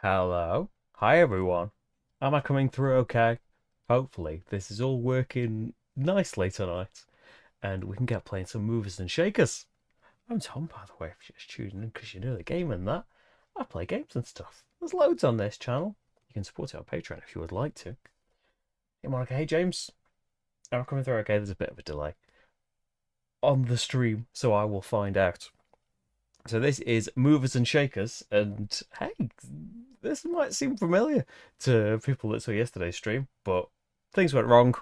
Hello. Hi, everyone. Am I coming through okay? Hopefully, this is all working nicely tonight, and we can get playing some movers and shakers. I'm Tom, by the way, if you're just tuning in because you know the game and that. I play games and stuff. There's loads on this channel. You can support it on Patreon if you would like to. Hey, Monica. Hey, James. Am I coming through okay? There's a bit of a delay on the stream, so I will find out. So this is Movers and Shakers, and hey, this might seem familiar to people that saw yesterday's stream, but things went wrong.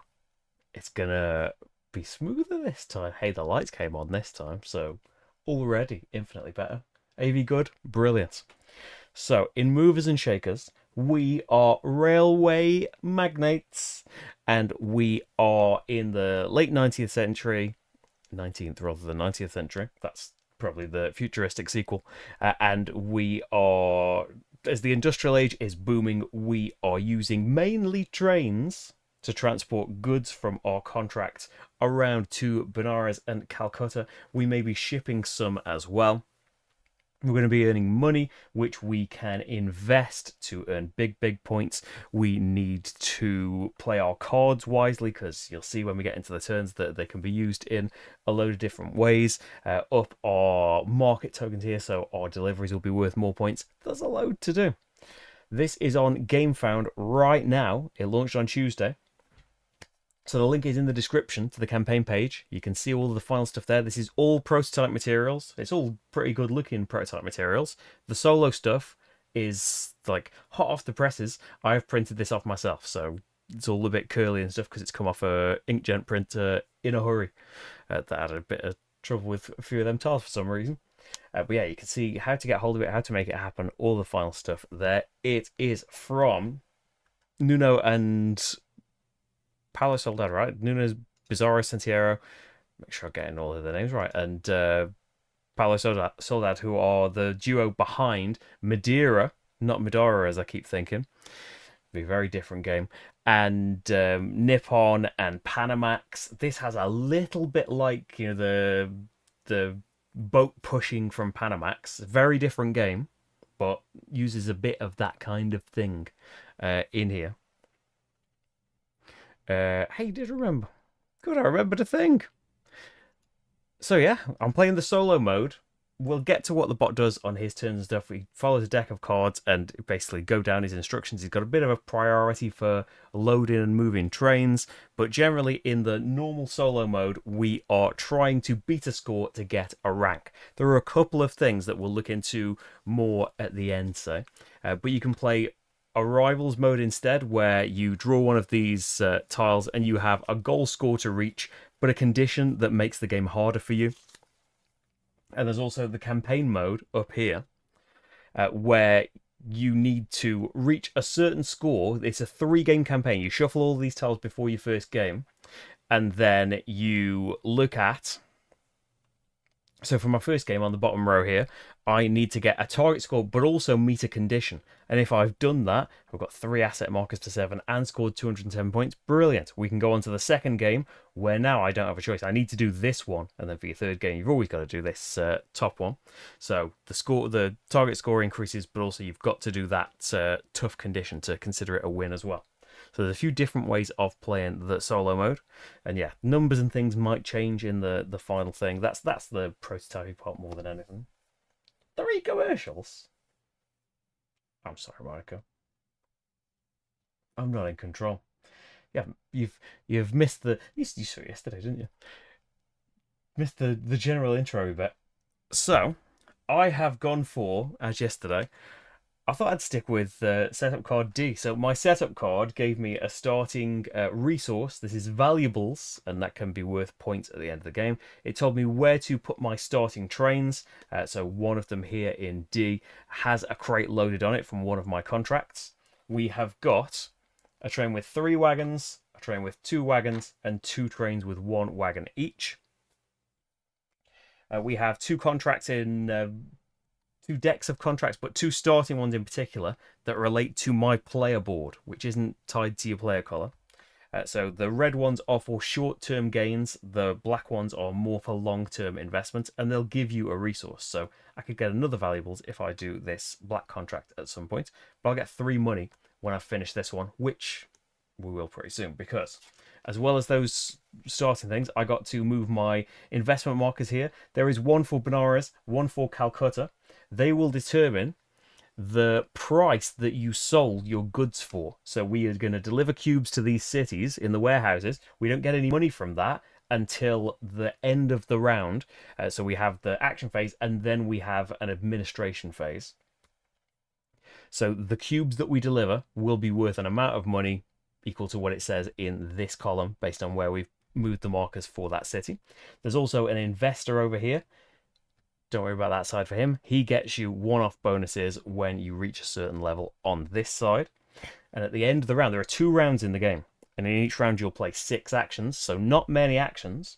It's gonna be smoother this time. Hey, the lights came on this time, so already infinitely better. AV good, brilliant. So in Movers and Shakers, we are railway magnates, and we are in the late 19th century, 19th rather than 90th century. That's probably the futuristic sequel. And we are, as the industrial age is booming, we are using mainly trains to transport goods from our contracts around to Benares and Calcutta. We may be shipping some as well. We're going to be earning money, which we can invest to earn big points. We need to play our cards wisely because you'll see when we get into the turns that they can be used in a load of different ways. Up our market tokens here, so our deliveries will be worth more points. There's a load to do. This is on GameFound right now. It launched on Tuesday. So the link is in the description to the campaign page. You can see all of the final stuff there. This is all prototype materials. It's all pretty good looking prototype materials. The solo stuff is like hot off the presses. I've printed this off myself, so it's all a bit curly and stuff because it's come off a inkjet printer in a hurry. That had a bit of trouble with a few of them tiles for some reason. But yeah, you can see how to get hold of it, how to make it happen, all the final stuff there. It is from Nuno and Paulo Soldado, right? Nunes Bizarro Santiago. Make sure I'm getting all of the names right. And Paulo Soldado, who are the duo behind Madeira, not Madara, as I keep thinking. Be a very different game. And Nippon and Panamax. This has a little bit like the boat pushing from Panamax. Very different game, but uses a bit of that kind of thing in here. Hey, did remember? Good, I remembered a thing. So yeah, I'm playing the solo mode. We'll get to what the bot does on his turns and stuff. He follows a deck of cards and basically go down his instructions. He's got a bit of a priority for loading and moving trains, but generally in the normal solo mode, we are trying to beat a score to get a rank. There are a couple of things that we'll look into more at the end, say, but you can play a rivals mode instead, where you draw one of these tiles and you have a goal score to reach, but a condition that makes the game harder for you. And there's also the campaign mode up here, where you need to reach a certain score. It's a 3-game campaign. You shuffle all these tiles before your first game, and then you look at. So for my first game on the bottom row here, I need to get a target score, but also meet a condition. And if I've done that, I've got 3 asset markers to 7 and scored 210 points. Brilliant. We can go on to the second game, where now I don't have a choice. I need to do this one. And then for your third game, you've always got to do this top one. So the target score increases, but also you've got to do that tough condition to consider it a win as well. So there's a few different ways of playing the solo mode, and yeah, numbers and things might change in the final thing. That's the prototyping part more than anything. 3 commercials. I'm sorry, Monica. I'm not in control. Yeah, you've missed the. You saw it yesterday, didn't you? Missed the general intro bit. So I have gone for, as yesterday, I thought I'd stick with setup card D. So my setup card gave me a starting resource. This is valuables, and that can be worth points at the end of the game. It told me where to put my starting trains. So one of them here in D has a crate loaded on it from one of my contracts. We have got a train with 3 wagons, a train with 2 wagons, and 2 trains with 1 wagon each. We have 2 contracts in 2 decks of contracts, but 2 starting ones in particular that relate to my player board, which isn't tied to your player color. So the red ones are for short-term gains, the black ones are more for long-term investment, and they'll give you a resource. So I could get another valuables if I do this black contract at some point, but I'll get 3 money when I finish this one, which we will pretty soon, because as well as those starting things, I got to move my investment markers here. There is one for Benares, one for Calcutta. They will determine the price that you sold your goods for. So we are going to deliver cubes to these cities in the warehouses. We don't get any money from that until the end of the round. So we have the action phase, and then we have an administration phase. So the cubes that we deliver will be worth an amount of money equal to what it says in this column based on where we've moved the markers for that city. There's also an investor over here. Don't worry about that side for him. He gets you one-off bonuses when you reach a certain level on this side. And at the end of the round, there are 2 rounds in the game. And in each round, you'll play 6 actions, so not many actions.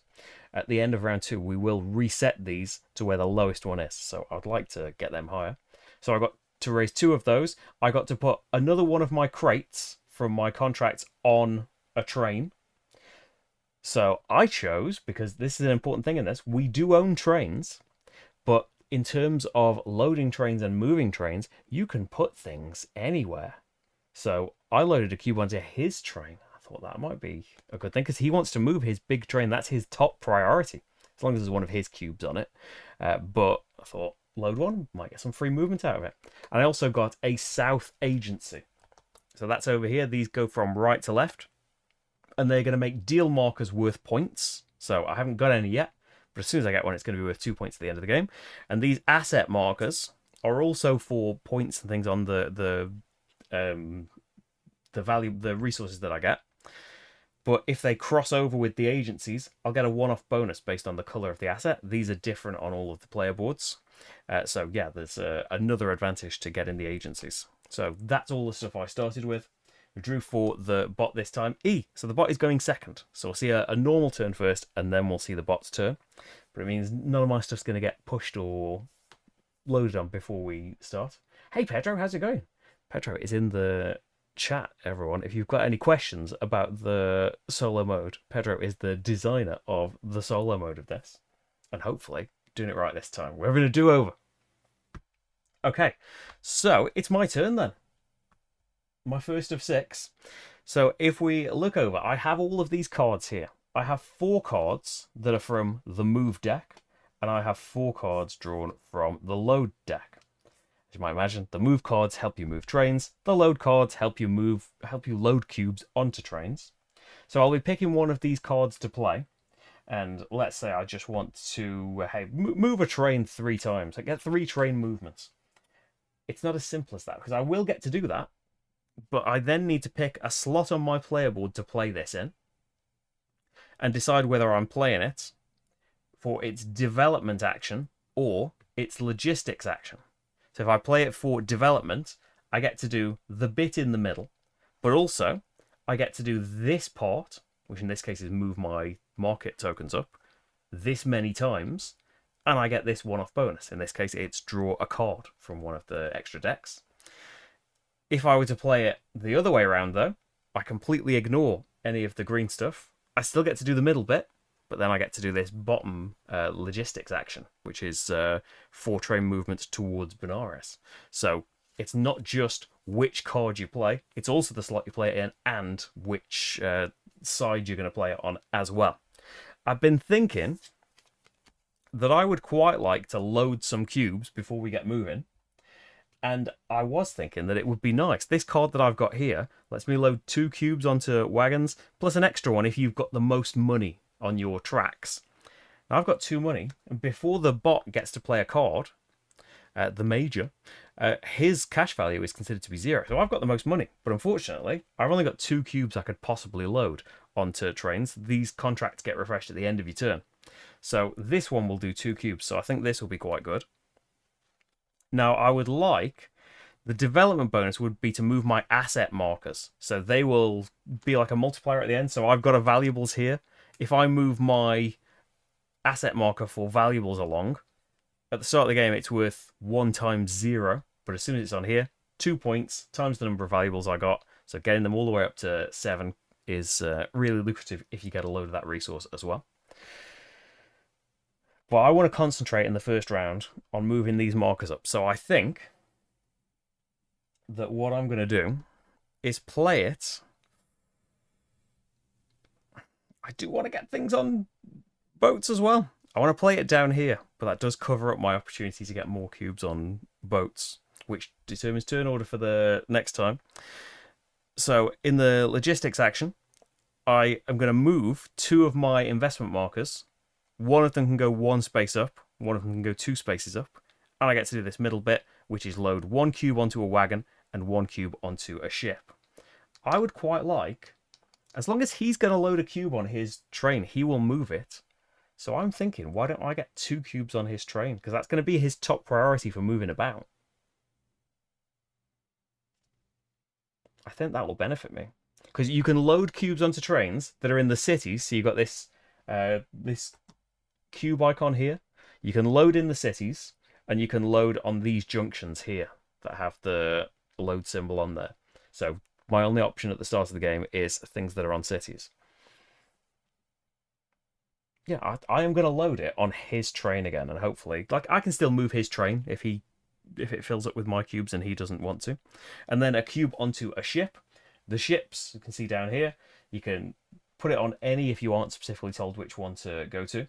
At the end of round 2, we will reset these to where the lowest one is. So I'd like to get them higher. So I got to raise 2 of those. I got to put another one of my crates from my contracts on a train. So I chose, because this is an important thing in this, we do own trains. But in terms of loading trains and moving trains, you can put things anywhere. So I loaded a cube onto his train. I thought that might be a good thing because he wants to move his big train. That's his top priority, as long as there's one of his cubes on it. But I thought, load one, might get some free movement out of it. And I also got a south agency. So that's over here. These go from right to left. And they're going to make deal markers worth points. So I haven't got any yet. But as soon as I get one, it's going to be worth 2 points at the end of the game. And these asset markers are also for points and things on the value, the resources that I get. But if they cross over with the agencies, I'll get a one-off bonus based on the color of the asset. These are different on all of the player boards. So yeah, there's another advantage to getting the agencies. So that's all the stuff I started with. We drew for the bot this time. So the bot is going second. So we'll see a normal turn first, and then we'll see the bot's turn. But it means none of my stuff's going to get pushed or loaded on before we start. Hey, Pedro, how's it going? Pedro is in the chat, everyone. If you've got any questions about the solo mode, Pedro is the designer of the solo mode of this. And hopefully doing it right this time. We're having a do-over. Okay, so it's my turn then. My first of 6. So if we look over, I have all of these cards here. I have 4 cards that are from the move deck, and I have 4 cards drawn from the load deck. As you might imagine, the move cards help you move trains. The load cards help you load cubes onto trains. So I'll be picking one of these cards to play. And let's say I just want to move a train 3 times. I get 3 train movements. It's not as simple as that, because I will get to do that. But I then need to pick a slot on my player board to play this in and decide whether I'm playing it for its development action or its logistics action. So if I play it for development, I get to do the bit in the middle, but also I get to do this part, which in this case is move my market tokens up, this many times, and I get this one-off bonus. In this case, it's draw a card from one of the extra decks. If I were to play it the other way around, though, I completely ignore any of the green stuff. I still get to do the middle bit, but then I get to do this bottom logistics action, which is 4 train movements towards Benares. So it's not just which card you play, it's also the slot you play it in and which side you're going to play it on as well. I've been thinking that I would quite like to load some cubes before we get moving. And I was thinking that it would be nice. This card that I've got here lets me load 2 cubes onto wagons, plus an extra one if you've got the most money on your tracks. Now I've got 2 money, and before the bot gets to play a card, the major, his cash value is considered to be 0. So I've got the most money, but unfortunately, I've only got 2 cubes I could possibly load onto trains. These contracts get refreshed at the end of your turn. So this one will do 2 cubes, so I think this will be quite good. Now, I would like, the development bonus would be to move my asset markers. So they will be like a multiplier at the end. So I've got a valuables here. If I move my asset marker for valuables along, at the start of the game, it's worth 1 times 0. But as soon as it's on here, 2 points times the number of valuables I got. So getting them all the way up to 7 is really lucrative if you get a load of that resource as well. But I want to concentrate in the first round on moving these markers up. So I think that what I'm going to do is play it. I do want to get things on boats as well. I want to play it down here, but that does cover up my opportunity to get more cubes on boats, which determines turn order for the next time. So in the logistics action, I am going to move 2 of my investment markers. One of them can go 1 space up, one of them can go 2 spaces up, and I get to do this middle bit, which is load 1 cube onto a wagon and 1 cube onto a ship. I would quite like, as long as he's going to load a cube on his train, he will move it. So I'm thinking, why don't I get 2 cubes on his train? Because that's going to be his top priority for moving about. I think that will benefit me. Because you can load cubes onto trains that are in the cities. So you've got this this cube icon here. You can load in the cities, and you can load on these junctions here that have the load symbol on there. So my only option at the start of the game is things that are on cities. Yeah, I am going to load it on his train again, and hopefully, like, I can still move his train if it fills up with my cubes and he doesn't want to. And then a cube onto a ship. The ships, you can see down here, you can put it on any if you aren't specifically told which one to go to.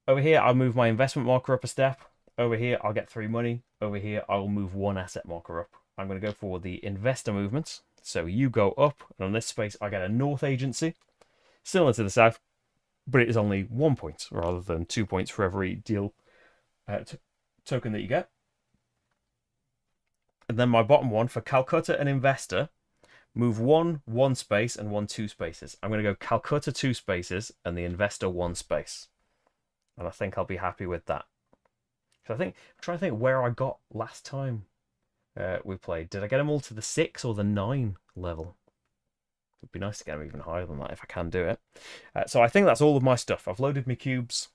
Over here, I'll move my investment marker up a step. Over here, I'll get 3 money. Over here, I'll move 1 asset marker up. I'm going to go for the investor movement. So you go up, and on this space, I get a north agency, similar to the south, but it is only 1 point rather than 2 points for every deal token that you get. And then my bottom one for Calcutta and Investor, move 1 space and 1 2 spaces. I'm going to go Calcutta 2 spaces and the Investor 1 space. And I think I'll be happy with that. So I'm trying to think where I got last time we played. Did I get them all to the 6 or the 9 level? It'd be nice to get them even higher than that if I can do it. So I think that's all of my stuff. I've loaded my cubes.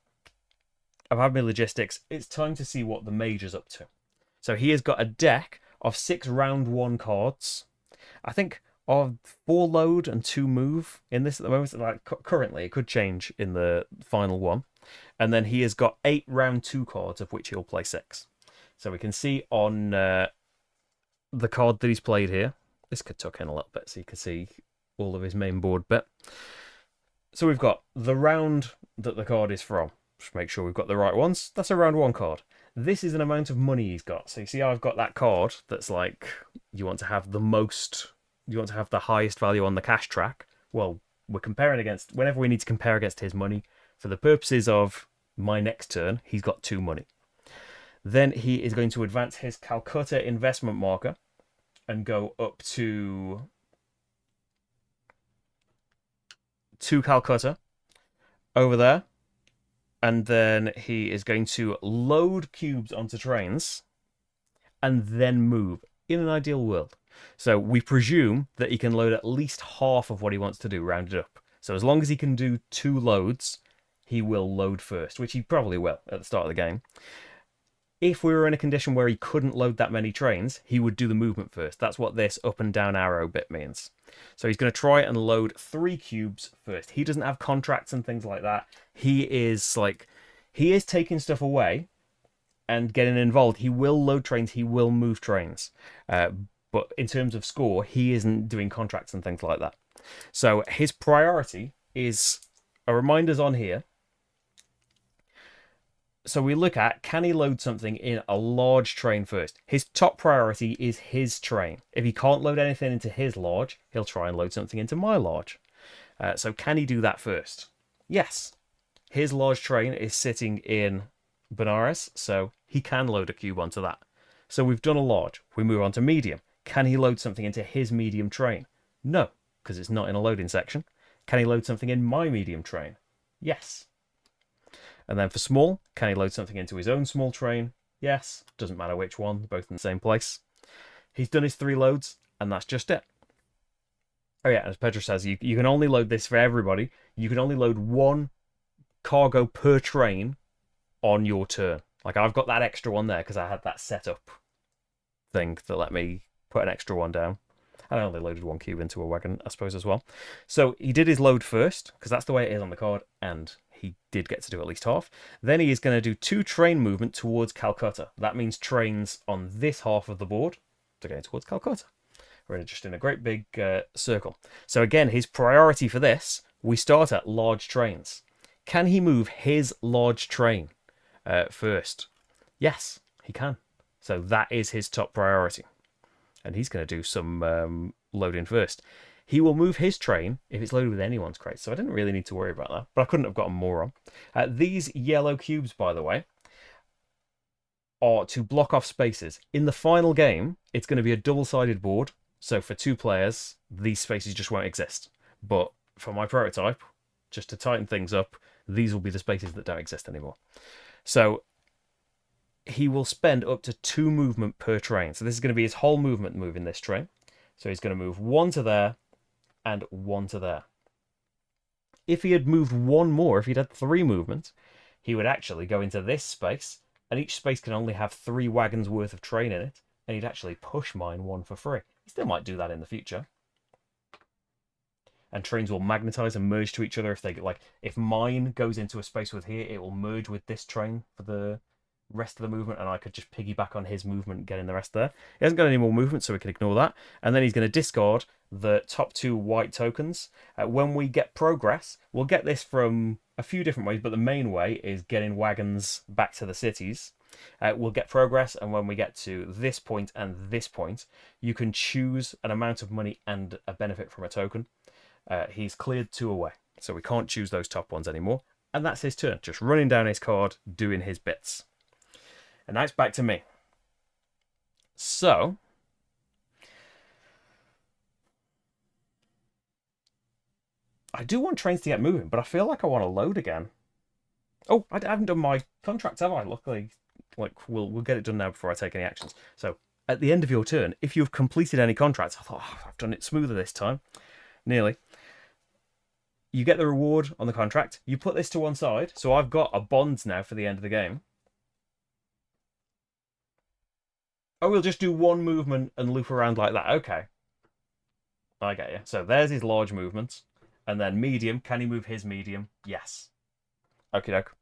I've had my logistics. It's time to see what the Major's up to. So he has got a deck of 6 round 1 cards. I think of 4 load and 2 move in this at the moment. Like currently, it could change in the final one. And then he has got 8 round 2 cards, of which he'll play 6. So we can see on the card that he's played here. This could tuck in a little bit so you can see all of his main board bit. So we've got the round that the card is from. Just make sure we've got the right ones. That's a round 1 card. This is an amount of money he's got. So you see I've got that card that's like, you want to have the most, you want to have the highest value on the cash track. Well, we're comparing against, whenever we need to compare against his money, for the purposes of my next turn, he's got 2 money. Then he is going to advance his Calcutta investment marker and go up to Calcutta over there. And then he is going to load cubes onto trains and then move in an ideal world. So we presume that he can load at least half of what he wants to do, rounded up. So as long as he can do 2 loads, he will load first, which he probably will at the start of the game. If we were in a condition where he couldn't load that many trains, he would do the movement first. That's what this up and down arrow bit means. So he's going to try and load 3 cubes first. He doesn't have contracts and things like that. He is taking stuff away and getting involved. He will load trains. He will move trains. But in terms of score, he isn't doing contracts and things like that. So his priority is, a reminder's on here. So we look at, can he load something in a large train first? His top priority is his train. If he can't load anything into his large, he'll try and load something into my large. So can he do that first? Yes. His large train is sitting in Benares, so he can load a cube onto that. So we've done a large. We move on to medium. Can he load something into his medium train? No, because it's not in a loading section. Can he load something in my medium train? Yes. And then for small, can he load something into his own small train? Yes. Doesn't matter which one, both in the same place. He's done his 3 loads, and that's just it. Oh yeah, as Pedro says, you can only load this for everybody. You can only load 1 cargo per train on your turn. Like, I've got that extra one there because I had that setup thing that let me put an extra one down. And I only loaded 1 cube into a wagon, I suppose, as well. So he did his load first, because that's the way it is on the card, and he did get to do at least half. Then he is going to do 2 train movement towards Calcutta. That means trains on this half of the board to go towards Calcutta. We're just in a great big circle. So again, his priority for this, we start at large trains. Can he move his large train first? Yes, he can. So that is his top priority. And he's going to do some loading first. He will move his train if it's loaded with anyone's crate, so I didn't really need to worry about that. But I couldn't have gotten more on. These yellow cubes, by the way, are to block off spaces. In the final game, it's going to be a double-sided board, so for 2 players, these spaces just won't exist. But for my prototype, just to tighten things up, these will be the spaces that don't exist anymore. So he will spend up to 2 movement per train. So this is going to be his whole movement moving this train. So he's going to move 1 to there and 1 to there. If he had moved 1 more, if he'd had 3 movement, he would actually go into this space, and each space can only have 3 wagons worth of train in it, and he'd actually push mine 1 for free. He still might do that in the future. And trains will magnetize and merge to each other. If mine goes into a space with here, it will merge with this train for the rest of the movement, and I could just piggyback on his movement, getting the rest there. He hasn't got any more movement, so we can ignore that. And then he's going to discard the top 2 white tokens. When we get progress, we'll get this from a few different ways, but the main way is getting wagons back to the cities. We'll get progress, and when we get to this point and this point, you can choose an amount of money and a benefit from a token. He's cleared 2 away, so we can't choose those top ones anymore. And that's his turn, just running down his card, doing his bits. And now it's back to me. So, I do want trains to get moving, but I feel like I want to load again. Oh, I haven't done my contract, have I? Luckily, we'll get it done now before I take any actions. So, at the end of your turn, if you've completed any contracts, I thought, I've done it smoother this time. Nearly. You get the reward on the contract. You put this to one side. So I've got a bond now for the end of the game. Oh, we'll just do 1 movement and loop around like that. Okay. I get you. So there's his large movement. And then medium. Can he move his medium? Yes. Okie doke.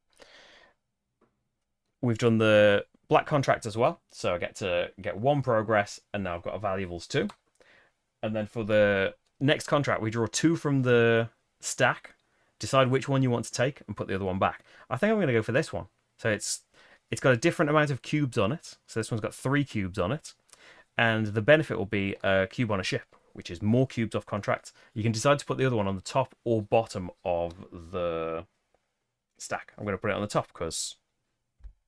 We've done the black contract as well. So I get to get 1 progress. And now I've got a valuables too. And then for the next contract, we draw 2 from the stack. Decide which one you want to take and put the other one back. I think I'm going to go for this one. So it's got a different amount of cubes on it. So this one's got 3 cubes on it. And the benefit will be a cube on a ship, which is more cubes off contract. You can decide to put the other one on the top or bottom of the stack. I'm going to put it on the top because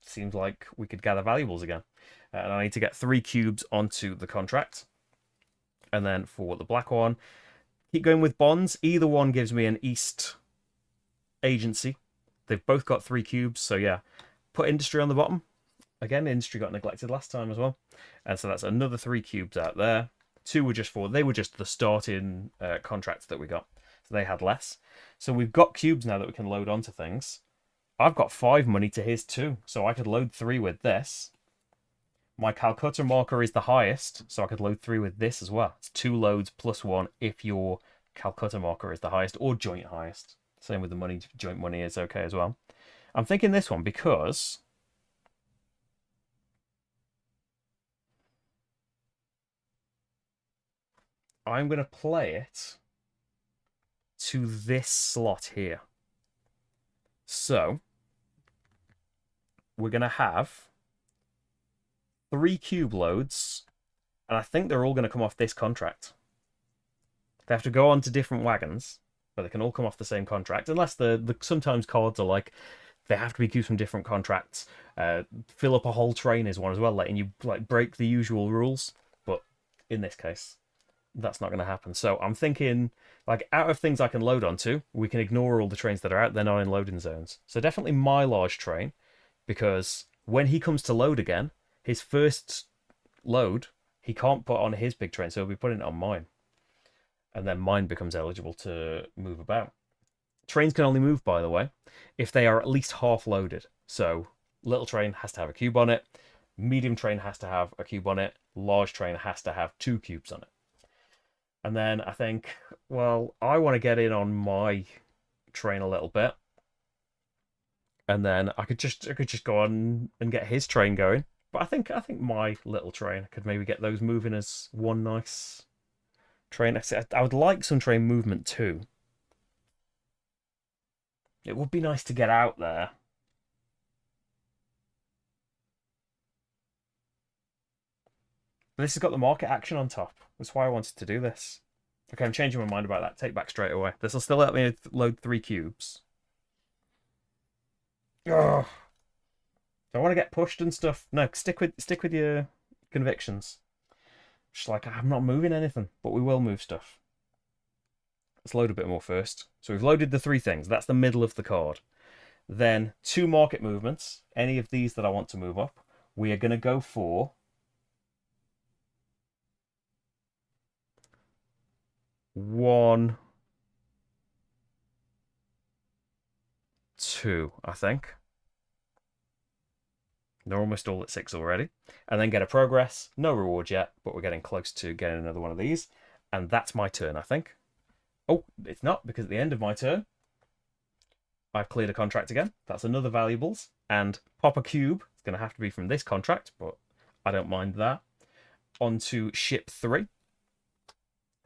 it seems like we could gather valuables again. And I need to get 3 cubes onto the contract. And then for the black one, keep going with bonds. Either one gives me an east agency. They've both got 3 cubes, so yeah. Put industry on the bottom. Again, industry got neglected last time as well. And so that's another 3 cubes out there. 2 were just they were just the starting contracts that we got. So they had less. So we've got cubes now that we can load onto things. I've got 5 money to his 2. So I could load 3 with this. My Calcutta marker is the highest. So I could load 3 with this as well. It's 2 loads plus 1 if your Calcutta marker is the highest or joint highest. Same with the money. Joint money is okay as well. I'm thinking this one because I'm going to play it to this slot here. So we're going to have 3 cube loads, and I think they're all going to come off this contract. They have to go on to different wagons, but they can all come off the same contract, unless the sometimes cards are like, they have to be cubes from different contracts. Fill up a whole train is one as well, letting you break the usual rules. But in this case, that's not going to happen. So I'm thinking, out of things I can load onto, we can ignore all the trains that are out. They're not in loading zones. So definitely my large train, because when he comes to load again, his first load, he can't put on his big train, so he'll be putting it on mine. And then mine becomes eligible to move about. Trains can only move, by the way, if they are at least half loaded. So little train has to have a cube on it. Medium train has to have a cube on it. Large train has to have 2 cubes on it. And then I think, well, I want to get in on my train a little bit, and then I could just go on and get his train going. But I think my little train could maybe get those moving as one nice train. I would like some train movement too. It would be nice to get out there. But this has got the market action on top. That's why I wanted to do this. Okay, I'm changing my mind about that. Take back straight away. This will still let me load 3 cubes. Ugh. Do I want to get pushed and stuff? No, stick with your convictions. Just like I'm not moving anything, but we will move stuff. Let's load a bit more first. So we've loaded the 3 things. That's the middle of the card. Then 2 market movements. Any of these that I want to move up. We are going to go for 1, 2, I think. They're almost all at 6 already. And then get a progress. No reward yet, but we're getting close to getting another one of these. And that's my turn, I think. Oh, it's not, because at the end of my turn, I've cleared a contract again. That's another valuables. And pop a cube. It's going to have to be from this contract, but I don't mind that. Onto ship 3.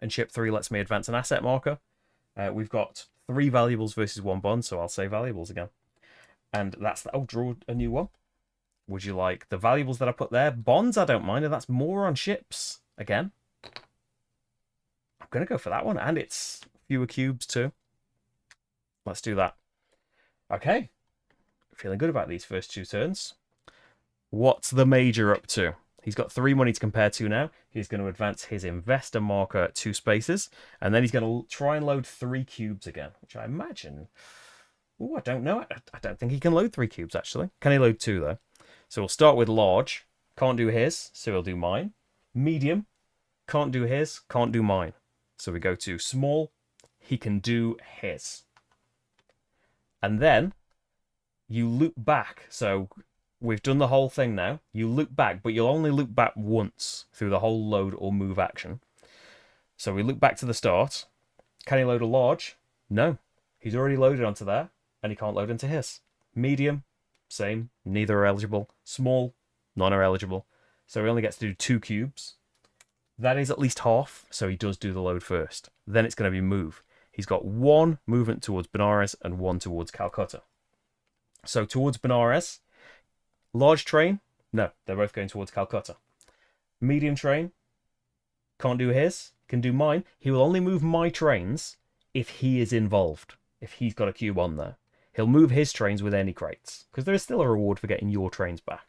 And ship 3 lets me advance an asset marker. We've got 3 valuables versus 1 bond, so I'll say valuables again. And that's the... Oh, draw a new one. Would you like the valuables that I put there? Bonds, I don't mind, and that's more on ships again. I'm going to go for that one, and it's fewer cubes too. Let's do that. Okay. Feeling good about these first 2 turns. What's the major up to? He's got 3 money to compare to now. He's going to advance his investor marker 2 spaces, and then he's going to try and load 3 cubes again, which I imagine... Oh, I don't know. I don't think he can load 3 cubes, actually. Can he load 2, though? So we'll start with large. Can't do his, so he'll do mine. Medium. Can't do his, can't do mine. So we go to small. He can do his. And then you loop back. So we've done the whole thing now. You loop back, but you'll only loop back once through the whole load or move action. So we loop back to the start. Can he load a large? No. He's already loaded onto there, and he can't load into his. Medium, same. Neither are eligible. Small, none are eligible. So he only gets to do 2 cubes. That is at least half, so he does do the load first. Then it's going to be move. He's got 1 movement towards Benares and 1 towards Calcutta. So towards Benares, large train, no, they're both going towards Calcutta. Medium train, can't do his, can do mine. He will only move my trains if he is involved, if he's got a cube on there. He'll move his trains with any crates, because there is still a reward for getting your trains back.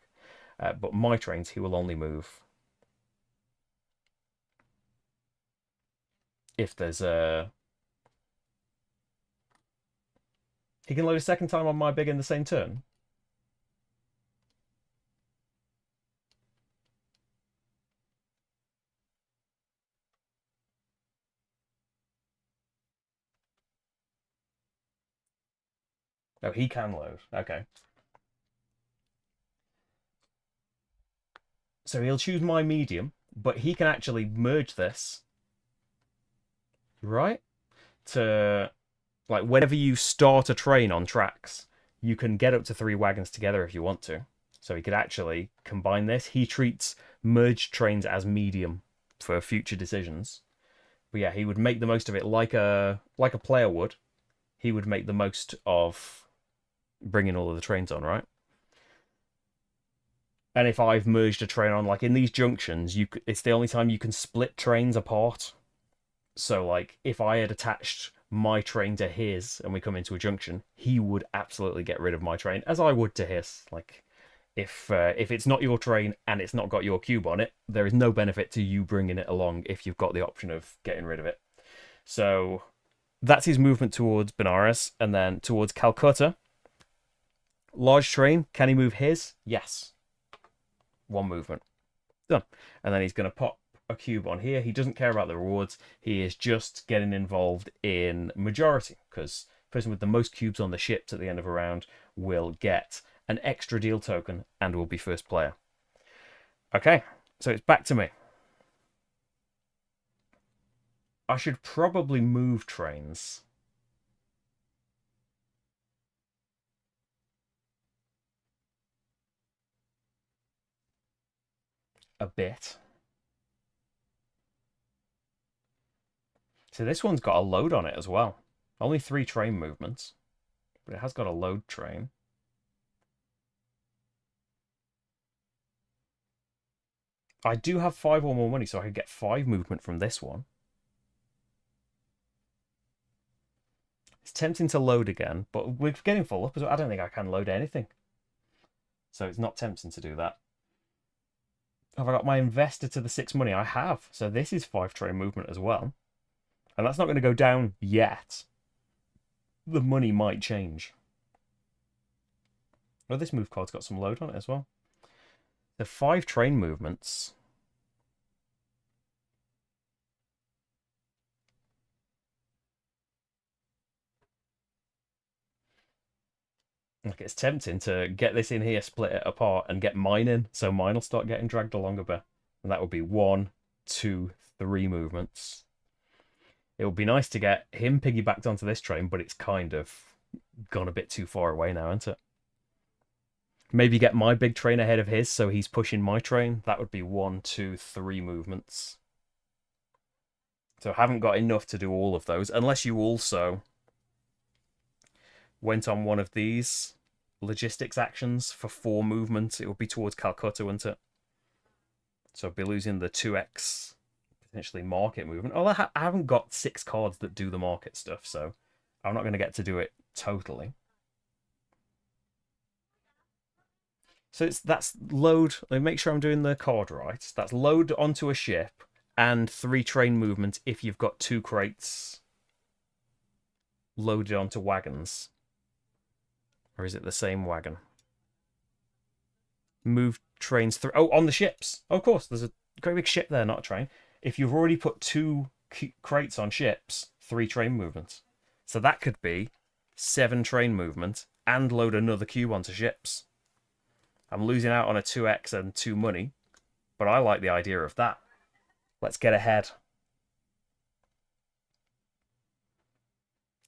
But my trains, he will only move if there's a... He can load a second time on my big in the same turn. Oh, he can load. Okay. So he'll choose my medium, but he can actually merge this, right? To, like, whenever you start a train on tracks, you can get up to 3 wagons together if you want to. So he could actually combine this. He treats merged trains as medium for future decisions. But yeah, he would make the most of it like a player would. He would make the most of bringing all of the trains on, right? And if I've merged a train on, like in these junctions, it's the only time you can split trains apart. So, like, if I had attached my train to his and we come into a junction, he would absolutely get rid of my train, as I would to his. Like, if it's not your train and it's not got your cube on it, there is no benefit to you bringing it along if you've got the option of getting rid of it. So that's his movement towards Benares, and then towards Calcutta. Large train, can he move his? Yes. 1 movement. Done. And then he's going to pop a cube on here. He doesn't care about the rewards. He is just getting involved in majority, because the person with the most cubes on the ships at the end of a round will get an extra deal token and will be first player. Okay, so it's back to me. I should probably move trains. A bit. So this one's got a load on it as well. Only 3 train movements, but it has got a load train. I do have 5 or more money, so I could get 5 movement from this one. It's tempting to load again, but we're getting full up, so I don't think I can load anything. So it's not tempting to do that. Have I got my investor to the 6 money? I have. So this is 5 train movement as well. And that's not going to go down yet. The money might change. Oh, this move card's got some load on it as well. The 5 train movements. Like, it's tempting to get this in here, split it apart, and get mine in, so mine will start getting dragged along a bit. And that would be 1, 2, 3 movements. It would be nice to get him piggybacked onto this train, but it's kind of gone a bit too far away now, isn't it? Maybe get my big train ahead of his, so he's pushing my train. That would be 1, 2, 3 movements. So I haven't got enough to do all of those, unless you also went on one of these logistics actions for 4 movements. It would be towards Calcutta, wouldn't it? So I'd be losing the 2x potentially market movement. Oh, I haven't got 6 cards that do the market stuff, so I'm not going to get to do it totally. So that's load. Let me make sure I'm doing the card right. That's load onto a ship and 3 train movement if you've got 2 crates loaded onto wagons. Or is it the same wagon? Move trains through. Oh, on the ships. Oh, of course, there's a great big ship there, not a train. If you've already put 2 crates on ships, 3 train movements. So that could be 7 train movement and load another cube onto ships. I'm losing out on a 2x and 2 money, but I like the idea of that. Let's get ahead.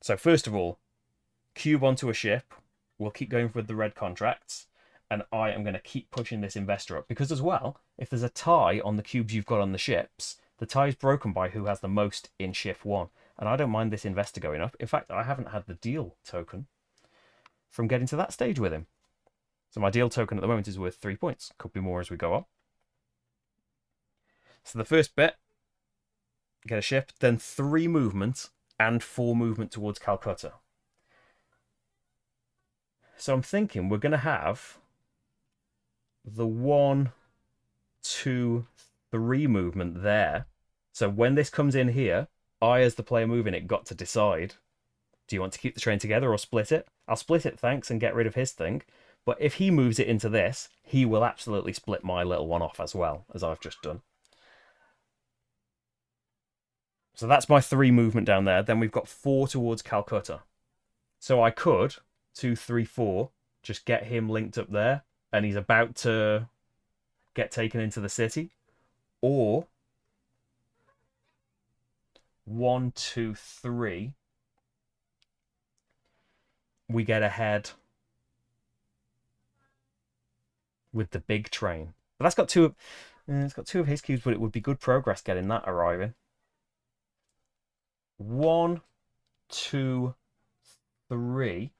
So first of all, cube onto a ship. We'll keep going with the red contracts, and I am going to keep pushing this investor up, because as well, if there's a tie on the cubes you've got on the ships, the tie is broken by who has the most in shift 1, and I don't mind this investor going up. In fact, I haven't had the deal token from getting to that stage with him. So my deal token at the moment is worth 3 points. Could be more as we go on. So the first bit, get a ship, then 3 movement and 4 movement towards Calcutta. So I'm thinking we're going to have the 1, 2, 3 movement there. So when this comes in here, I, as the player moving it, got to decide, do you want to keep the train together or split it? I'll split it, thanks, and get rid of his thing. But if he moves it into this, he will absolutely split my little one off as well, as I've just done. So that's my 3 movement down there. Then we've got 4 towards Calcutta. So I could 2, 3, 4, just get him linked up there, and he's about to get taken into the city. Or 1, 2, 3, we get ahead with the big train. But that's got 2 of it's got 2 of his cubes, but it would be good progress getting that arriving. 1, 2, 3.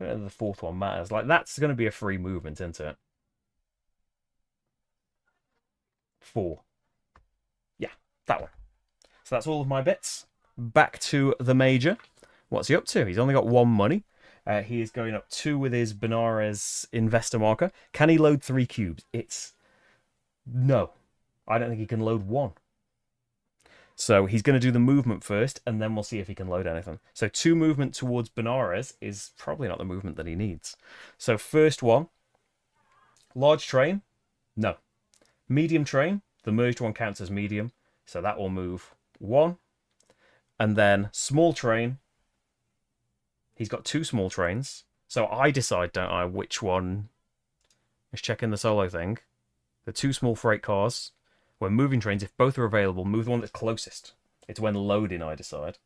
The 4th one matters. Like, that's going to be a free movement, isn't it? 4. Yeah, that one. So that's all of my bits. Back to the major. What's he up to? He's only got 1 money. He is going up 2 with his Benares investor marker. Can he load 3 cubes? It's... No. I don't think he can load 1. So he's going to do the movement first, and then we'll see if he can load anything. So 2 movement towards Benares is probably not the movement that he needs. So first one, large train, no. Medium train, the merged one counts as medium, so that will move 1. And then small train. He's got two small trains. So I decide, don't I, which one is checking the solo thing. The two small freight cars. When moving trains, if both are available, move the one that's closest. It's when loading, I decide.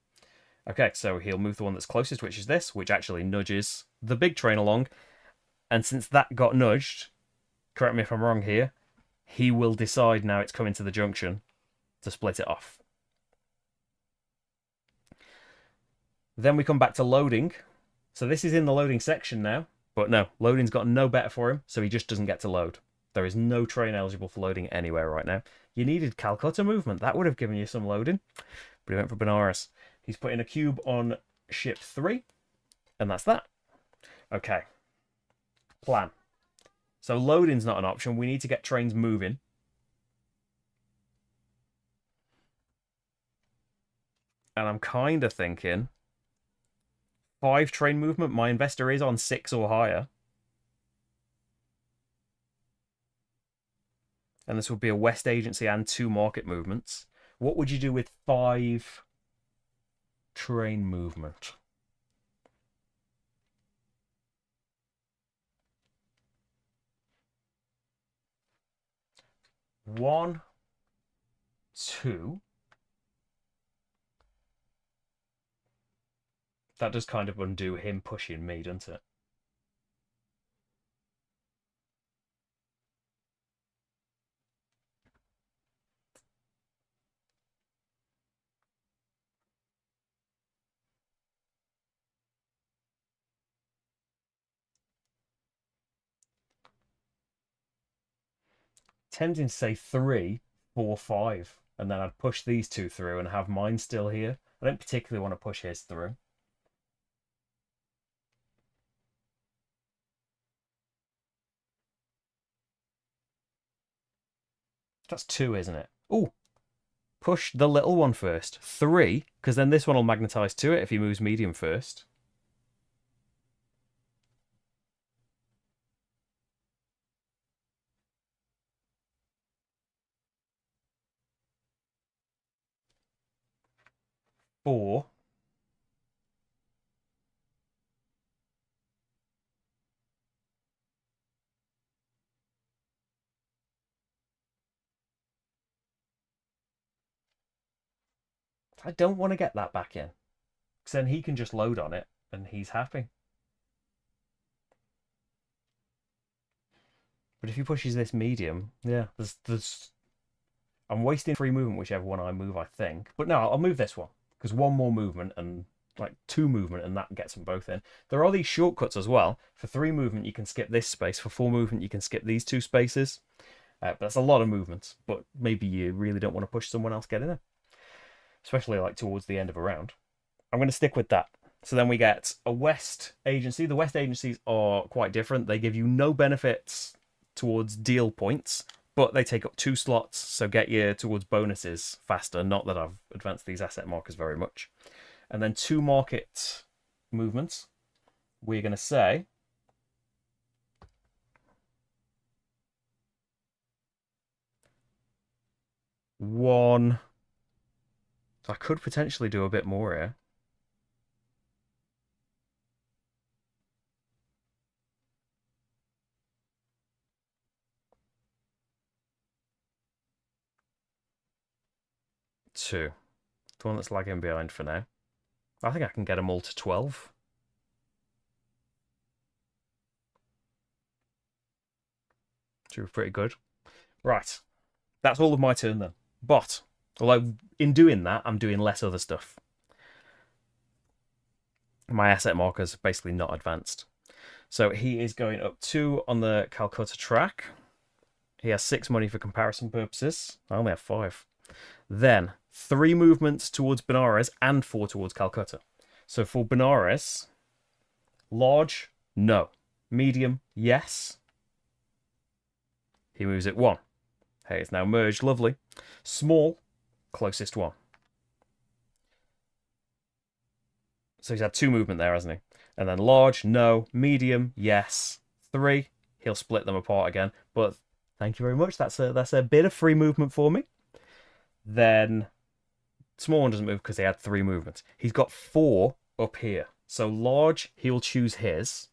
Okay, so he'll move the one that's closest, which is this, which actually nudges the big train along. And since that got nudged, correct me if I'm wrong here, he will decide now it's coming to the junction to split it off. Then we come back to loading. So this is in the loading section now, but no, loading's got no better for him, so he just doesn't get to load. There is no train eligible for loading anywhere right now. You needed Calcutta movement. That would have given you some loading, but he went for Benares. He's putting a cube on ship 3, and that's that. Okay. Plan. So loading's not an option. We need to get trains moving. And I'm kind of thinking 5 train movement. My investor is on 6 or higher. And this would be a West agency and 2 market movements. What would you do with 5 train movement? One, 2. That does kind of undo him pushing me, doesn't it? Tempting to say 3, 4, 5, and then I'd push these 2 through and have mine still here. I don't particularly want to push his through. That's 2, isn't it? Oh, push the little one first. 3, because then this one will magnetize to it if he moves medium first. Four. I don't want to get that back in. Because then he can just load on it and he's happy. But if he pushes this medium, yeah, I'm wasting free movement whichever one I move, I think. But no, I'll move this one. Because 1 more movement and like 2 movement and that gets them both in. There are these shortcuts as well. For 3 movement, you can skip this space. For 4 movement, you can skip these 2 spaces. But that's a lot of movement. But maybe you really don't want to push someone else get in there. Especially like towards the end of a round. I'm going to stick with that. So then we get a West agency. The West agencies are quite different. They give you no benefits towards deal points, but they take up 2 slots, so get you towards bonuses faster. Not that I've advanced these asset markers very much. And then 2 market movements. We're going to say 1. I could potentially do a bit more here. 2. The one that's lagging behind for now. I think I can get them all to 12. Which would be pretty good. Right. That's all of my turn then. But, although in doing that, I'm doing less other stuff. My asset marker's basically not advanced. So he is going up 2 on the Calcutta track. He has 6 money for comparison purposes. I only have 5. Then 3 movements towards Benares and 4 towards Calcutta. So for Benares, large, no. Medium, yes. He moves it 1. Hey, it's now merged, lovely. Small, closest one. So he's had 2 movement there, hasn't he? And then large, no. Medium, yes. 3, he'll split them apart again. But thank you very much. That's a bit of free movement for me. Then Small one doesn't move because he had 3 movements. He's got 4 up here. So large, he'll choose his.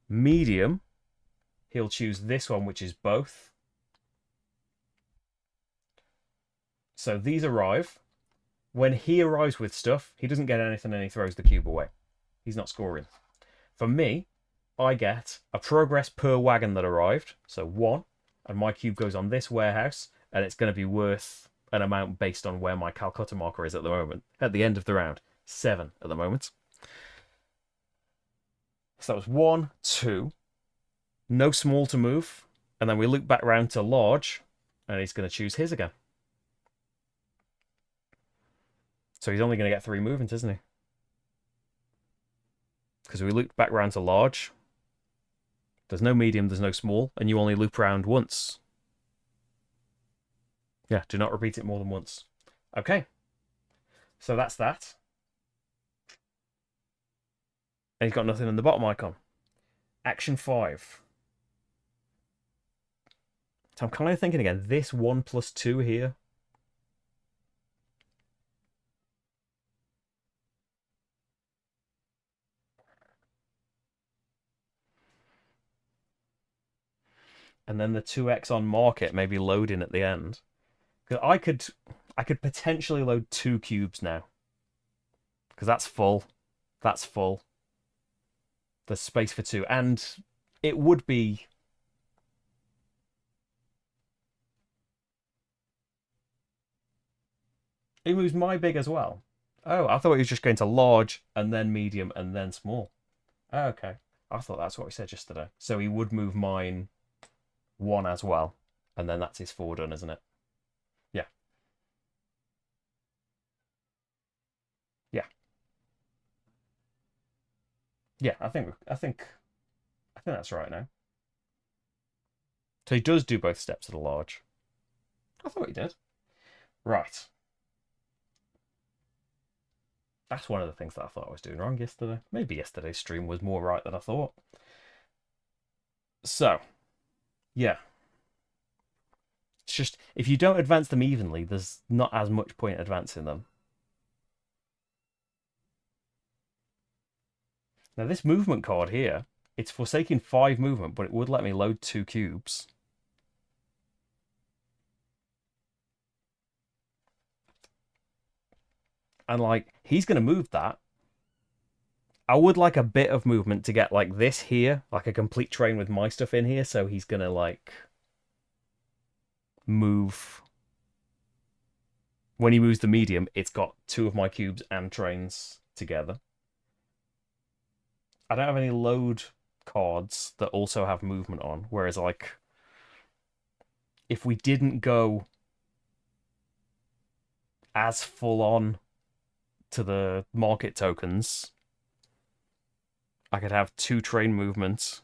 Medium, he'll choose this one, which is both. So these arrive. When he arrives with stuff, he doesn't get anything and he throws the cube away. He's not scoring. For me, I get a progress per wagon that arrived. So 1, and my cube goes on this warehouse, and it's going to be worth an amount based on where my Calcutta marker is at the moment. At the end of the round, 7 at the moment. So that was 1, 2. No small to move. And then we loop back round to large, and he's going to choose his again. So he's only going to get 3 movements, isn't he? Because we loop back round to large. There's no medium, there's no small, and you only loop around once. Yeah, do not repeat it more than once. Okay. So that's that. And he's got nothing in the bottom icon. Action 5. So I'm kind of thinking again, this 1 plus 2 here. And then the 2x on market maybe loading at the end. Because I could potentially load 2 cubes now. Because that's full. That's full. There's space for 2. And it would be... He moves my big as well. Oh, I thought he was just going to large and then medium and then small. Oh, okay. I thought that's what he said yesterday. So he would move mine 1 as well. And then that's his 4 done, isn't it? Yeah. Yeah. Yeah, I think that's right now. So he does do both steps at a large. I thought he did. Right. That's one of the things that I thought I was doing wrong yesterday. Maybe yesterday's stream was more right than I thought. So, yeah. It's just, if you don't advance them evenly, there's not as much point advancing them. Now, this movement card here, it's forsaking 5 movement, but it would let me load 2 cubes. And, like, he's going to move that. I would like a bit of movement to get, like, this here, like a complete train with my stuff in here, so he's going to, like, move. When he moves the medium, it's got 2 of my cubes and trains together. I don't have any load cards that also have movement on, whereas, like, if we didn't go as full on to the market tokens, I could have 2 train movements,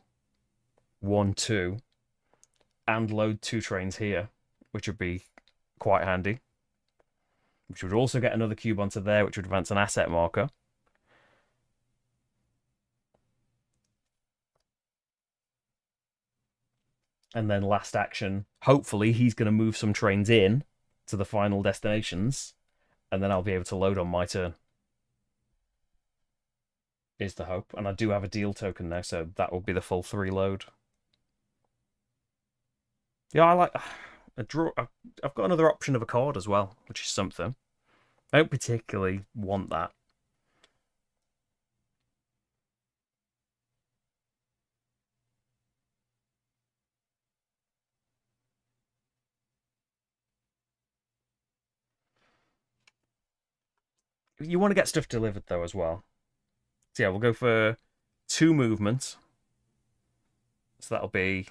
1, 2, and load 2 trains here, which would be quite handy. Which would also get another cube onto there, which would advance an asset marker. And then last action, hopefully he's going to move some trains in to the final destinations, and then I'll be able to load on my turn. Is the hope. And I do have a deal token now, so that will be the full 3 load. Yeah, I like a draw. I've got another option of a card as well, which is something. I don't particularly want that. You want to get stuff delivered, though, as well. So yeah, we'll go for 2 movements. So that'll be...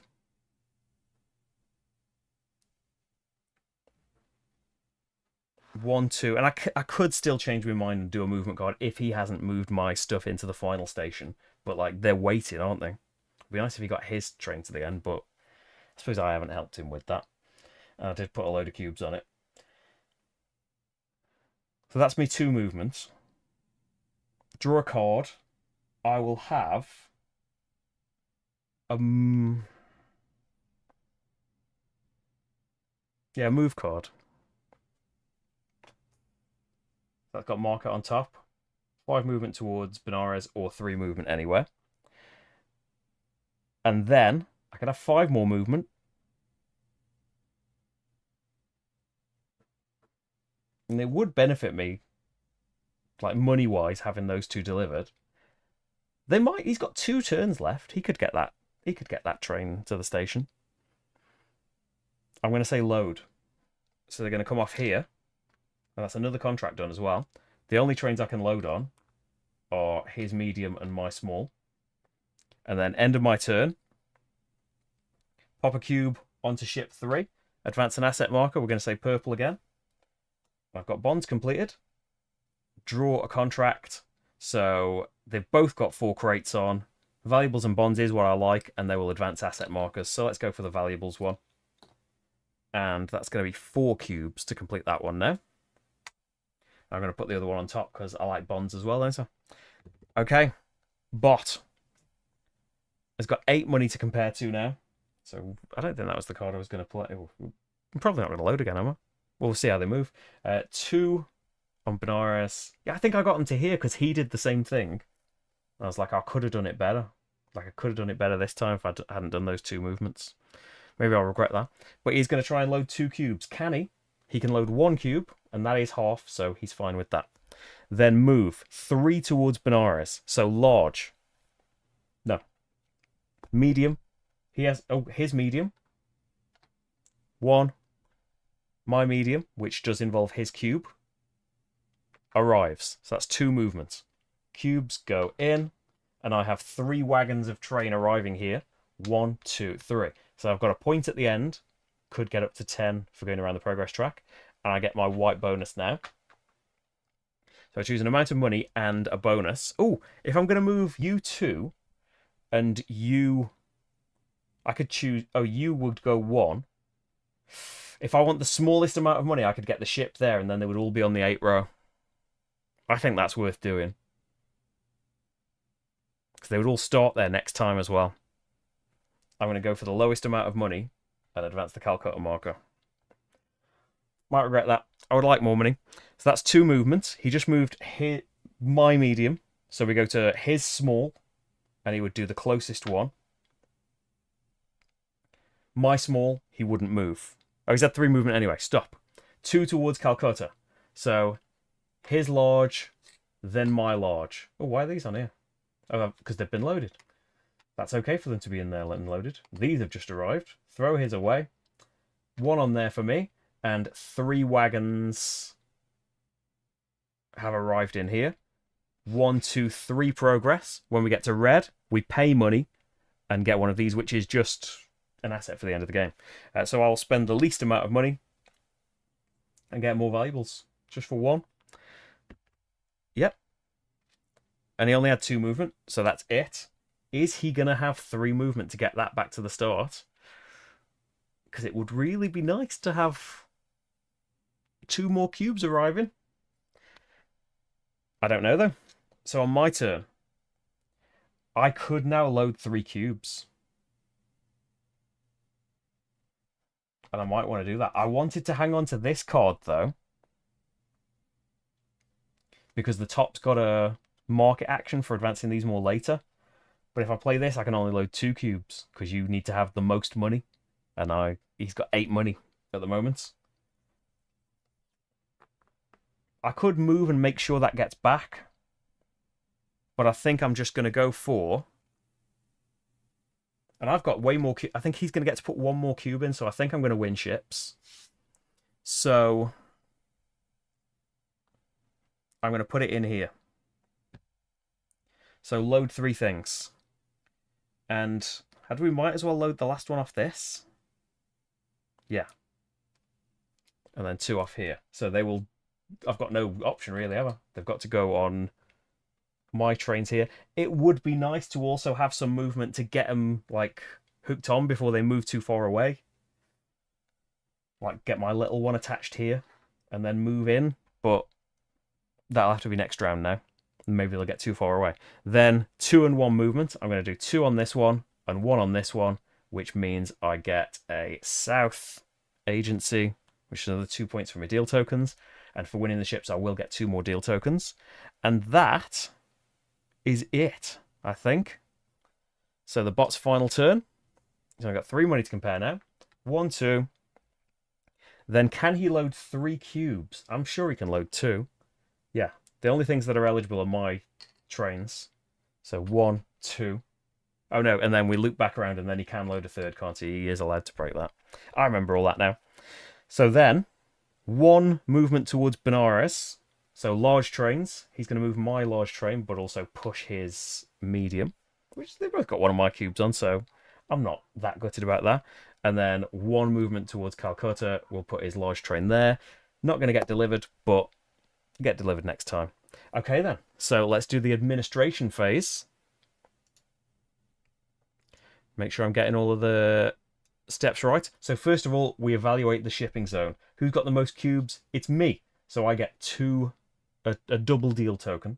One, 2, and I could still change my mind and do a movement card if he hasn't moved my stuff into the final station. But, like, they're waiting, aren't they? It'd be nice if he got his train to the end, but I suppose I haven't helped him with that. And I did put a load of cubes on it. So that's me 2 movements. Draw a card. I will have... Yeah, move card. That's got market on top. 5 movement towards Benares or 3 movement anywhere. And then I can have 5 more movement. And it would benefit me, like money-wise, having those 2 delivered. They might. He's got 2 turns left. He could get that. He could get that train to the station. I'm going to say load. So they're going to come off here. And that's another contract done as well. The only trains I can load on are his medium and my small. And then end of my turn. Pop a cube onto ship 3. Advance an asset marker. We're going to say purple again. I've got bonds completed. Draw a contract. So they've both got 4 crates on. Valuables and bonds is what I like, and they will advance asset markers. So let's go for the valuables one. And that's going to be 4 cubes to complete that one now. I'm going to put the other one on top because I like bonds as well, don't I? Okay. Bot has got 8 money to compare to now. So I don't think that was the card I was going to play. I'm probably not going to load again, am I? We'll see how they move. 2 on Benares. Yeah, I think I got him to here because he did the same thing. I was like, I could have done it better. Like, I could have done it better this time if I hadn't done those 2 movements. Maybe I'll regret that. But he's going to try and load 2 cubes. Can he? He can load 1 cube, and that is half, so he's fine with that. Then move 3 towards Benares. So large. No. Medium. He has his medium. 1. My medium, which does involve his cube, arrives. So that's 2 movements. Cubes go in, and I have 3 wagons of train arriving here. 1, 2, 3. So I've got a point at the end. Could get up to 10 for going around the progress track. And I get my white bonus now. So I choose an amount of money and a bonus. Oh, if I'm going to move you 2, and you... I could choose... Oh, you would go 1. If I want the smallest amount of money, I could get the ship there, and then they would all be on the 8 row. I think that's worth doing. Because they would all start there next time as well. I'm going to go for the lowest amount of money and advance the Calcutta marker. Might regret that. I would like more money. So that's 2 movements. He just moved my medium. So we go to his small, and he would do the closest one. My small, he wouldn't move. Oh, he's had 3 movement anyway. Stop. 2 towards Calcutta. So his large, then my large. Oh, why are these on here? Oh, because they've been loaded. That's okay for them to be in there and loaded. These have just arrived. Throw his away. 1 on there for me. And 3 wagons have arrived in here. 1, 2, 3 progress. When we get to red, we pay money and get one of these, which is just an asset for the end of the game. So I'll spend the least amount of money and get more valuables just for 1. Yep. And he only had 2 movement, so that's it. Is he going to have 3 movement to get that back to the start? Because it would really be nice to have 2 more cubes arriving. I don't know, though. So on my turn, I could now load 3 cubes. And I might want to do that. I wanted to hang on to this card, though. Because the top's got a market action for advancing these more later. But if I play this, I can only load 2 cubes. Because you need to have the most money. And he's got 8 money at the moment. I could move and make sure that gets back. But I think I'm just going to go for... And I've got way more... I think he's going to get to put 1 more cube in, so I think I'm going to win ships. So... I'm going to put it in here. So load 3 things. And we might as well load the last one off this. Yeah. And then 2 off here. So they will... I've got no option really, have I? They've got to go on my trains here. It would be nice to also have some movement to get them, like, hooked on before they move too far away. Like, get my little one attached here and then move in. But that'll have to be next round now. Maybe they'll get too far away. Then 2 and 1 movement. I'm going to do 2 on this one and 1 on this one, which means I get a South Agency, which is another 2 points for my deal tokens. And for winning the ships, I will get 2 more deal tokens. And that is it, I think. So the bot's final turn. So I've got 3 money to compare now. 1, 2. Then can he load 3 cubes? I'm sure he can load 2. Yeah. The only things that are eligible are my trains. So 1, 2. Oh no, and then we loop back around and then he can load a 3rd, can't he? He is allowed to break that. I remember all that now. So then, 1 movement towards Benares. So large trains. He's going to move my large train, but also push his medium, which they've both got one of my cubes on, so I'm not that gutted about that. And then 1 movement towards Calcutta. We'll put his large train there. Not going to get delivered, but get delivered next time. Okay then, so let's do the administration phase. Make sure I'm getting all of the steps right. So first of all, we evaluate the shipping zone. Who's got the most cubes? It's me. So I get a double deal token.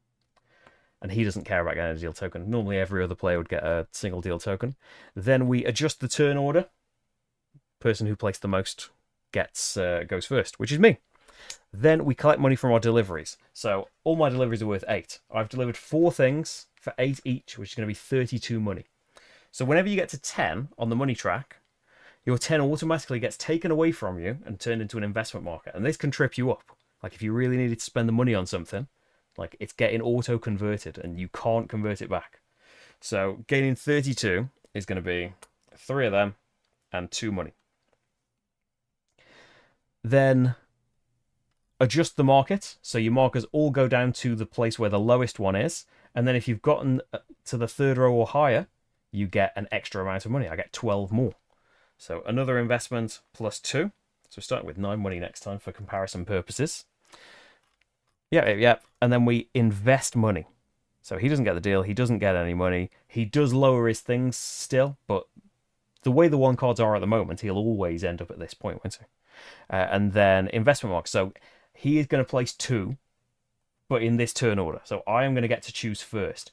And he doesn't care about getting a deal token. Normally every other player would get a single deal token. Then we adjust the turn order. Person who placed the most goes first, which is me. Then we collect money from our deliveries. So all my deliveries are worth 8. I've delivered 4 things for 8 each, which is going to be 32 money. So whenever you get to 10 on the money track, your 10 automatically gets taken away from you and turned into an investment market. And this can trip you up. Like if you really needed to spend the money on something, like it's getting auto-converted and you can't convert it back. So gaining 32 is going to be 3 of them and 2 money. Then adjust the market. So your markers all go down to the place where the lowest one is. And then if you've gotten to the 3rd row or higher, you get an extra amount of money. I get 12 more. So another investment plus 2. So we're starting with 9 money next time for comparison purposes. Yeah. And then we invest money. So he doesn't get the deal. He doesn't get any money. He does lower his things still, but the way the 1 cards are at the moment, he'll always end up at this point, won't he? And then investment mark. So he is going to place 2, but in this turn order. So I am going to get to choose first.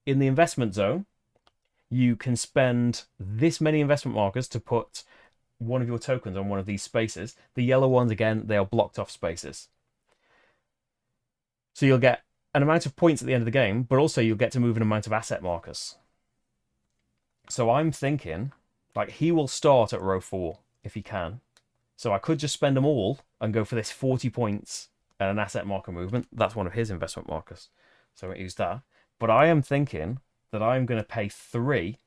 In the investment zone, you can spend this many investment markers to put one of your tokens on one of these spaces. The yellow ones, again, they are blocked off spaces. So you'll get an amount of points at the end of the game, but also you'll get to move an amount of asset markers. So I'm thinking, like, he will start at row 4 if he can. So I could just spend them all and go for this 40 points and an asset marker movement. That's one of his investment markers. So I won't use that. But I am thinking that I'm going to pay 3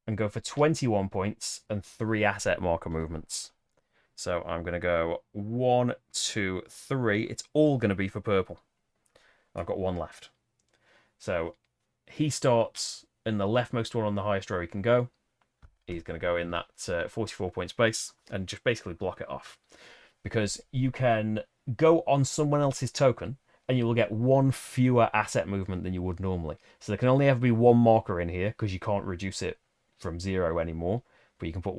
and go for 21 points and 3 asset marker movements. So I'm going to go 1, 2, 3. It's all going to be for purple. I've got 1 left. So he starts in the leftmost one on the highest row he can go. He's going to go in that 44 point space and just basically block it off. Because you can go on someone else's token and you will get 1 fewer asset movement than you would normally. So there can only ever be 1 marker in here because you can't reduce it from 0 anymore. But you can put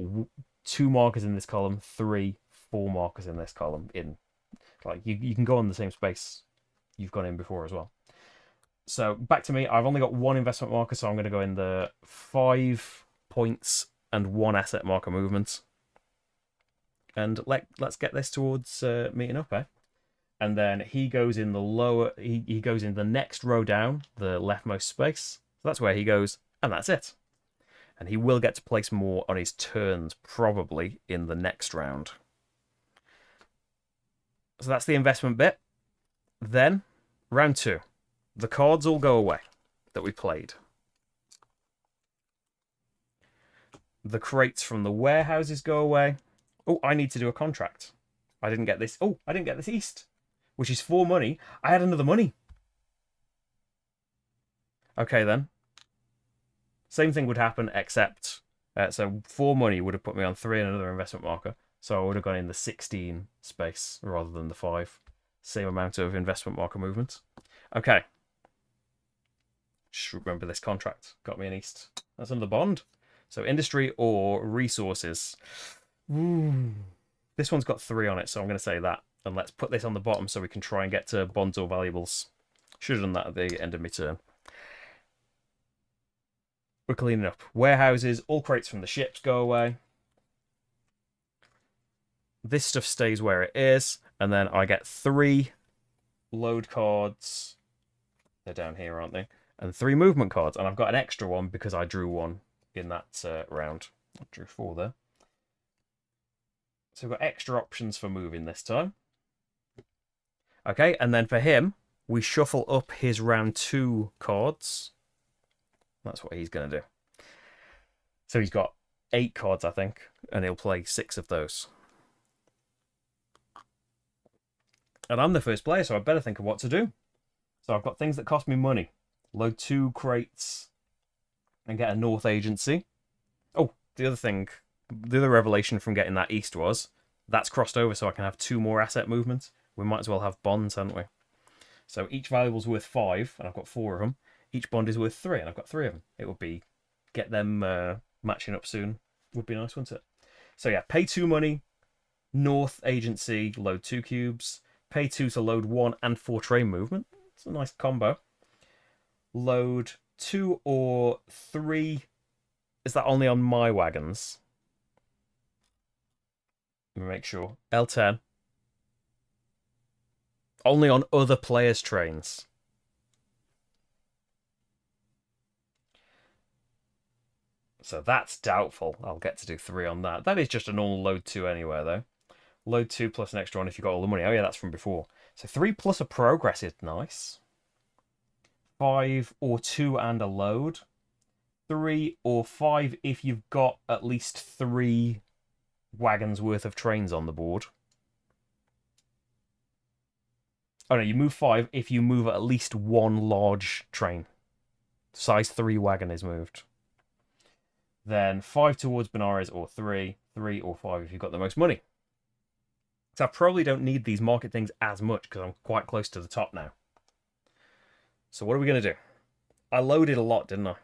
2 markers in this column, 3, 4 markers in this column. Like you can go on the same space you've gone in before as well. So back to me. I've only got 1 investment marker, so I'm going to go in the 5 points and 1 asset marker movement. And let's get this towards meeting up, eh? And then he goes in the lower, he goes in the next row down, the leftmost space. So that's where he goes, and that's it. And he will get to place more on his turns, probably, in the next round. So that's the investment bit. Then, round 2. The cards all go away that we played. The crates from the warehouses go away. Oh, I need to do a contract. I didn't get this. Oh, I didn't get this east, which is 4 money. I had another money. Okay, then. Same thing would happen, except... so 4 money would have put me on 3 and another investment marker. So I would have gone in the 16 space rather than the 5. Same amount of investment marker movement. Okay. Just remember this contract. Got me an east. That's another bond. So industry or resources. Ooh. This one's got 3 on it, so I'm going to say that. And let's put this on the bottom so we can try and get to bonds or valuables. Should have done that at the end of my turn. We're cleaning up. Warehouses, all crates from the ships go away. this stuff stays where it is, and then I get 3 load cards. They're down here, aren't they? And 3 movement cards, and I've got an extra one because I drew one in that round. I drew 4 there. So we've got extra options for moving this time. Okay, and then for him, we shuffle up his round 2 cards. That's what he's going to do. So he's got 8 cards, I think, and he'll play 6 of those. And I'm the first player, so I better think of what to do. So I've got things that cost me money. Load 2 crates and get a North Agency. Oh, the other revelation from getting that East was, that's crossed over so I can have 2 more asset movements. We might as well have bonds, haven't we? So each valuable's worth 5, and I've got 4 of them. Each bond is worth 3, and I've got 3 of them. It would be, get them matching up soon. Would be nice, wouldn't it? So yeah, pay 2 money, North Agency, load 2 cubes, pay 2 to load 1 and 4 train movement. It's a nice combo. Load 2 or 3. Is that only on my wagons? Let me make sure. L10. Only on other players' trains. So that's doubtful. I'll get to do 3 on that. That is just a normal load 2 anywhere, though. Load 2 plus an extra one if you got all the money. Oh, yeah, that's from before. So 3 plus a progress is nice. 5 or 2 and a load. 3 or 5 if you've got at least 3 wagons worth of trains on the board. Oh no, you move 5 if you move at least 1 large train. Size 3 wagon is moved. Then 5 towards Benares or 3. 3 or 5 if you've got the most money. So I probably don't need these market things as much because I'm quite close to the top now. So what are we going to do? I loaded a lot, didn't I?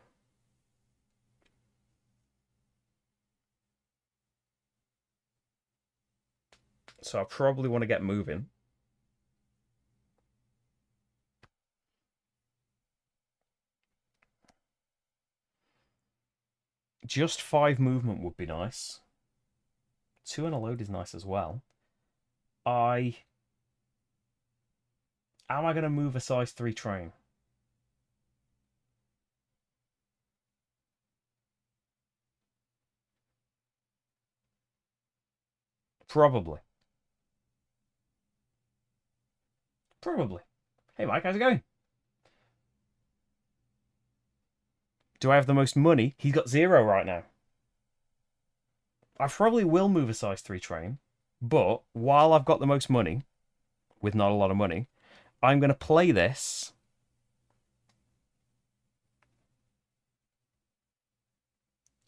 So I probably want to get moving. Just 5 movement would be nice. 2 and a load is nice as well. Am I going to move a size 3 train? Probably. Probably. Hey Mike, how's it going? Do I have the most money? He's got 0 right now. I probably will move a size 3 train, but while I've got the most money, with not a lot of money, I'm going to play this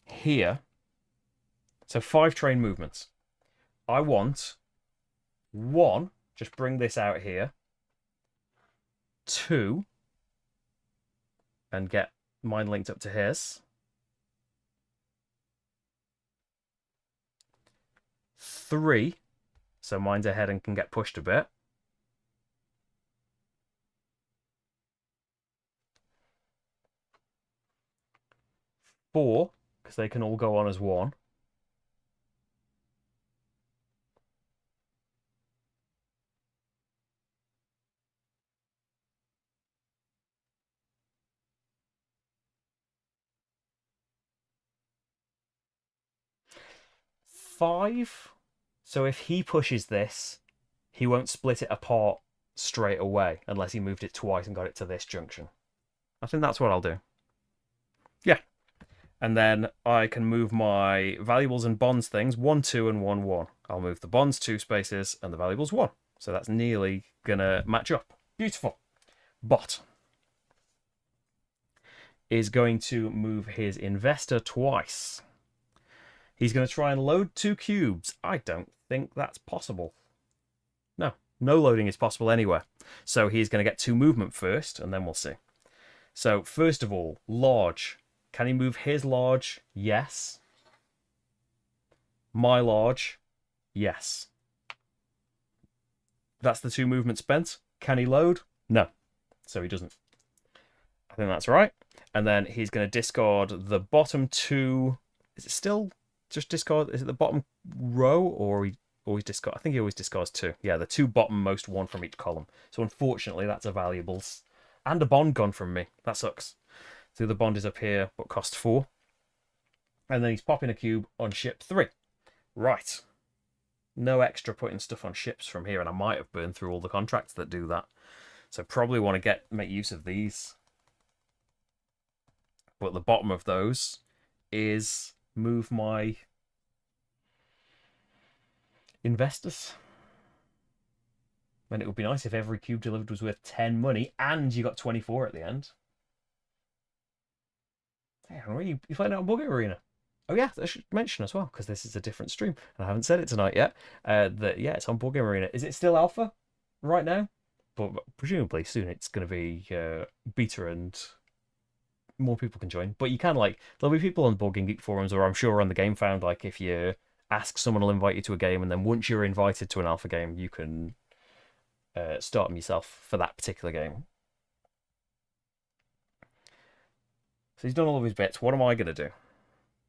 here. So 5 train movements. I want 1, just bring this out here. 2, and get mine linked up to his. 3, so mine's ahead and can get pushed a bit. 4, because they can all go on as 1. 5. So if he pushes this, he won't split it apart straight away unless he moved it twice and got it to this junction. I think that's what I'll do. Yeah. And then I can move my valuables and bonds things 1, 2, and 1, 1. I'll move the bonds 2 spaces and the valuables 1. So that's nearly going to match up. Beautiful. Bot is going to move his investor twice. He's going to try and load 2 cubes. I don't think that's possible. No loading is possible anywhere. So he's going to get 2 movement first, and then we'll see. So first of all, large. Can he move his large? Yes. My large? Yes. That's the 2 movements spent. Can he load? No. So he doesn't. I think that's right. And then he's going to discard the bottom 2. Is it still just discard? Is it the bottom row, or always discard. I think he always discards 2. Yeah, the 2 bottom-most, 1 from each column. So unfortunately, that's a valuables. And a bond gone from me. That sucks. So the bond is up here, but cost 4. And then he's popping a cube on ship 3. Right. No extra putting stuff on ships from here, and I might have burned through all the contracts that do that. So probably want to make use of these. But the bottom of those is move my investors. And it would be nice if every cube delivered was worth 10 money and you got 24 at the end. Hey, you playing out on Bug Arena? Oh yeah, I should mention as well, because this is a different stream, and I haven't said it tonight yet, that yeah, it's on Board Game Arena. Is it still alpha right now? But presumably soon it's going to be beta and more people can join. But you can, like, there'll be people on Board Game Geek forums, or I'm sure on the Game Found, like if you ask, someone will invite you to a game, and then once you're invited to an alpha game, you can start them yourself for that particular game. So he's done all of his bits. What am I going to do?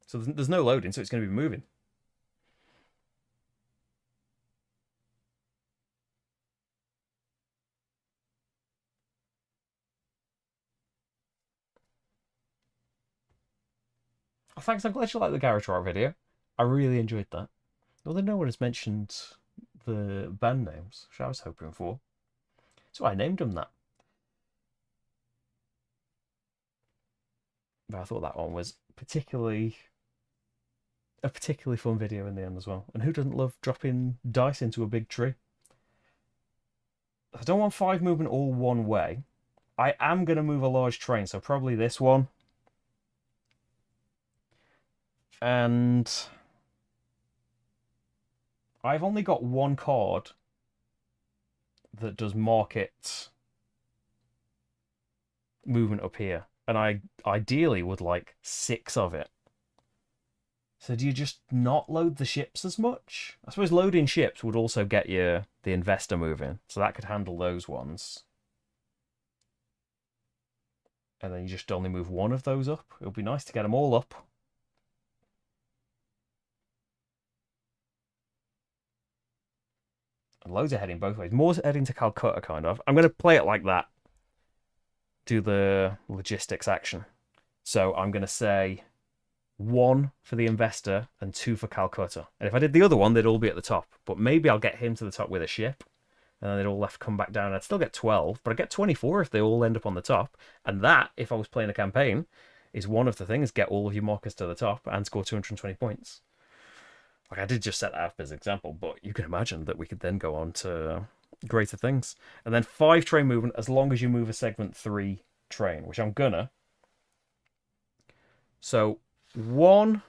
So there's no loading, so it's going to be moving. Oh, thanks, I'm glad you liked the Garage Rock video. I really enjoyed that. Although no one has mentioned the band names, which I was hoping for. So I named them that. But I thought that one was a particularly fun video in the end as well. And who doesn't love dropping dice into a big tree? I don't want 5 movement all one way. I am going to move a large train, so probably this one. And I've only got 1 card that does market movement up here. And I ideally would like 6 of it. So do you just not load the ships as much? I suppose loading ships would also get you the investor moving. So that could handle those ones. And then you just only move 1 of those up. It would be nice to get them all up. And loads are heading both ways. More heading to Calcutta, kind of. I'm going to play it like that. Do the logistics action. So I'm going to say 1 for the investor and 2 for Calcutta. And if I did the other one, they'd all be at the top. But maybe I'll get him to the top with a ship. And then they'd all come back down. I'd still get 12, but I'd get 24 if they all end up on the top. And that, if I was playing a campaign, is one of the things. Get all of your markers to the top and score 220 points. Like, I did just set that up as an example, but you can imagine that we could then go on to greater things. And then 5 train movement as long as you move a segment 3 train, which I'm gonna. So 1,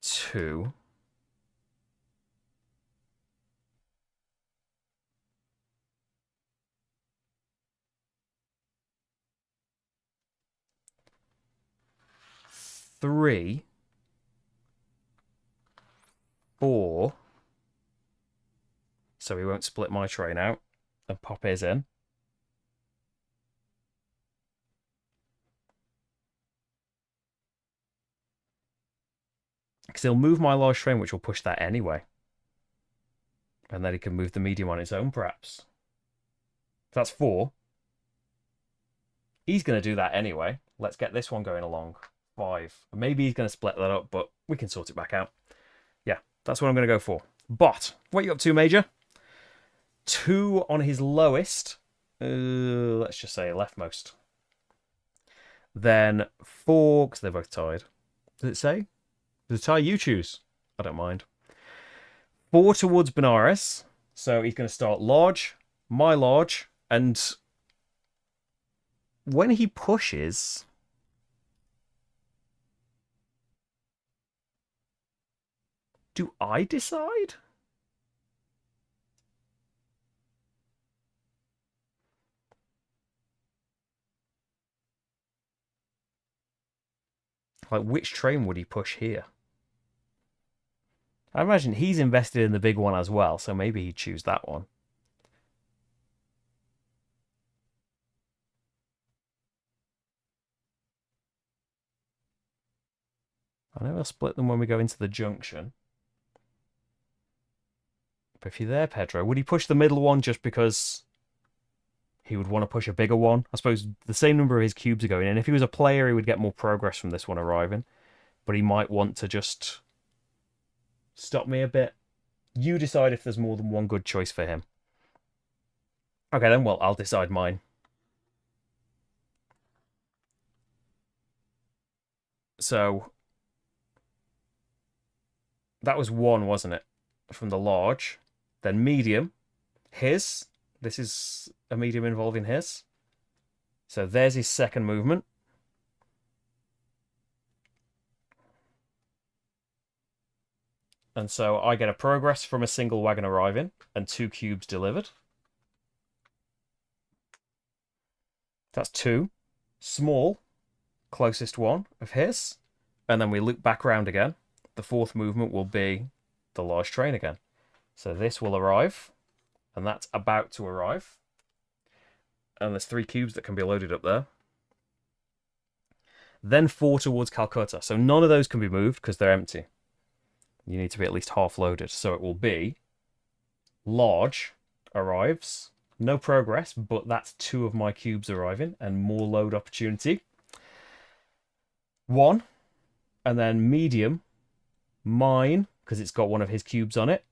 2, 3, 4. So he won't split my train out and pop his in. Because he'll move my large train, which will push that anyway. And then he can move the medium on its own, perhaps. That's 4. He's going to do that anyway. Let's get this one going along. 5. Maybe he's going to split that up, but we can sort it back out. Yeah, that's what I'm going to go for. But, what are you up to, Major? 2 on his lowest. Let's just say leftmost. Then 4, because they're both tied. Does it say? Does it tie? You choose. I don't mind. 4 towards Benares. So he's going to start large, my large, and when he pushes, do I decide? Like, which train would he push here? I imagine he's invested in the big one as well, so maybe he'd choose that one. I know I'll split them when we go into the junction. But if you're there, Pedro, would he push the middle one just because he would want to push a bigger one? I suppose the same number of his cubes are going in. If he was a player, he would get more progress from this one arriving. But he might want to just stop me a bit. You decide if there's more than one good choice for him. Okay, then, well, I'll decide mine. So, that was one, wasn't it? From the large. Then medium. His. This is a medium involving his. So there's his second movement. And so I get a progress from a single wagon arriving and 2 cubes delivered. That's 2. Small, closest one of his. And then we loop back around again. The fourth movement will be the large train again. So this will arrive. And that's about to arrive. And there's 3 cubes that can be loaded up there. Then 4 towards Calcutta. So none of those can be moved because they're empty. You need to be at least half loaded. So it will be large arrives. No progress, but that's 2 of my cubes arriving and more load opportunity. 1. And then medium. Mine, because it's got one of his cubes on it.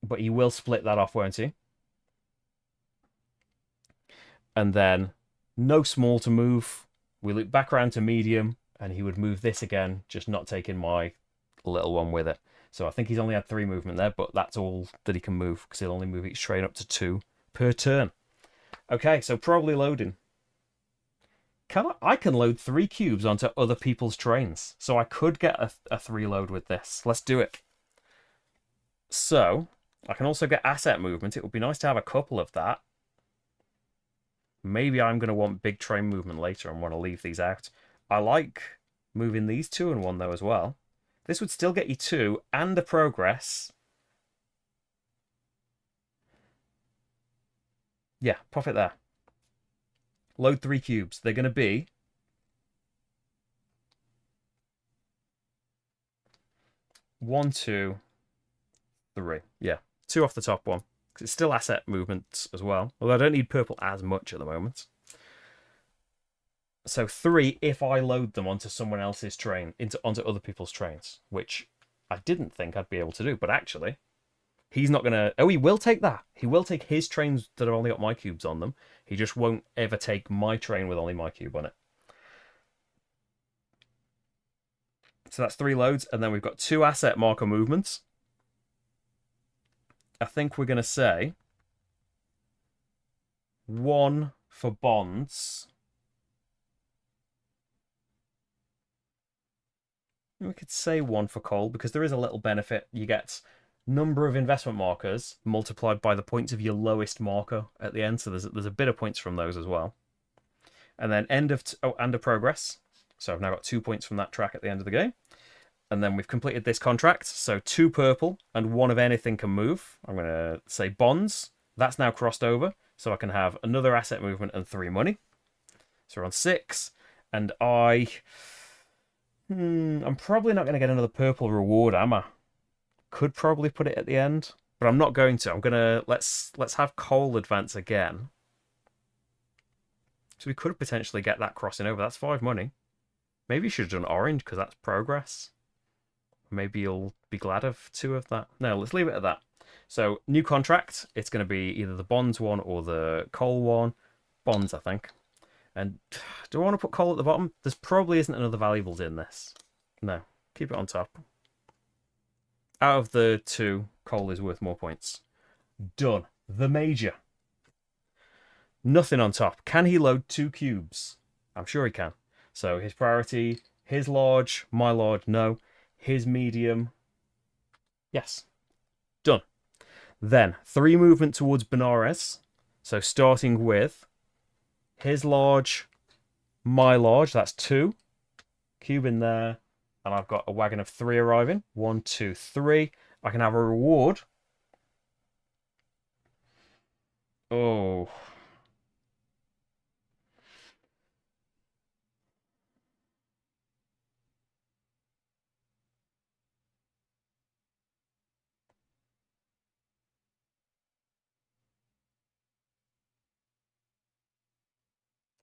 But he will split that off, won't he? And then no small to move. We loop back around to medium, and he would move this again, just not taking my little one with it. So I think he's only had 3 movement there, but that's all that he can move, because he'll only move each train up to 2 per turn. Okay, so probably loading. I can load 3 cubes onto other people's trains. So I could get a 3 load with this. Let's do it. So I can also get asset movement. It would be nice to have a couple of that. Maybe I'm going to want big train movement later and want to leave these out. I like moving these 2 and 1 though as well. This would still get you 2 and a progress. Yeah, pop it there. Load 3 cubes. They're going to be 1, 2, 3. Yeah, 2 off the top one. Because it's still asset movement as well. Although I don't need purple as much at the moment. So 3 if I load them onto someone else's train, onto other people's trains, which I didn't think I'd be able to do, but actually, he's not going to... Oh, he will take that. He will take his trains that have only got my cubes on them. He just won't ever take my train with only my cube on it. So that's 3 loads, and then we've got 2 asset marker movements. I think we're going to say 1 for bonds. We could say 1 for coal, because there is a little benefit. You get number of investment markers multiplied by the points of your lowest marker at the end. So there's a bit of points from those as well. And then end of progress. So I've now got 2 points from that track at the end of the game. And then we've completed this contract. So 2 purple and 1 of anything can move. I'm going to say bonds. That's now crossed over. So I can have another asset movement and 3 money. So we're on 6. And I'm probably not going to get another purple reward, am I? Could probably put it at the end, but I'm not going to. I'm going to... Let's have coal advance again. So we could potentially get that crossing over. That's 5 money. Maybe you should have done orange, because that's progress. Maybe you'll be glad of 2 of that. No, let's leave it at that. So, new contract. It's going to be either the bonds one or the coal one. Bonds, I think. And do I want to put coal at the bottom? There's probably isn't another valuables in this. No, keep it on top. Out of the 2, coal is worth more points. Done. The major. Nothing on top. Can he load 2 cubes? I'm sure he can. So his priority, his large, my large, no. His medium, yes. Done. Then 3 movement towards Benares. So starting with his large, my large, that's 2. Cube in there. And I've got a wagon of 3 arriving. 1, 2, 3. I can have a reward. Oh.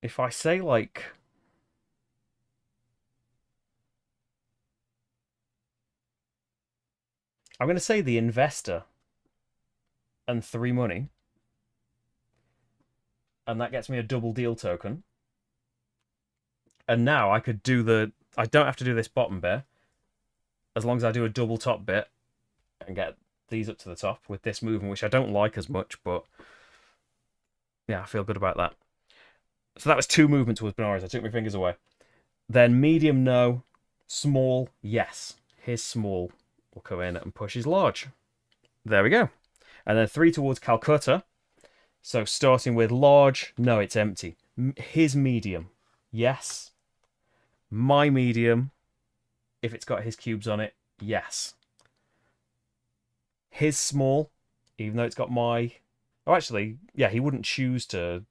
If I say, like... I'm going to say the investor and 3 money, and that gets me a double deal token. And now I could do the... I don't have to do this bottom bit, as long as I do a double top bit and get these up to the top with this movement, which I don't like as much, but yeah, I feel good about that. So that was 2 movements towards Benares. I took my fingers away. Then medium, no. Small, yes. His small will come in and push his large. There we go. And then 3 towards Calcutta. So starting with large, no, it's empty. His medium, yes. My medium, if it's got his cubes on it, yes. His small, even though it's got my... Oh, actually, yeah, he wouldn't choose to...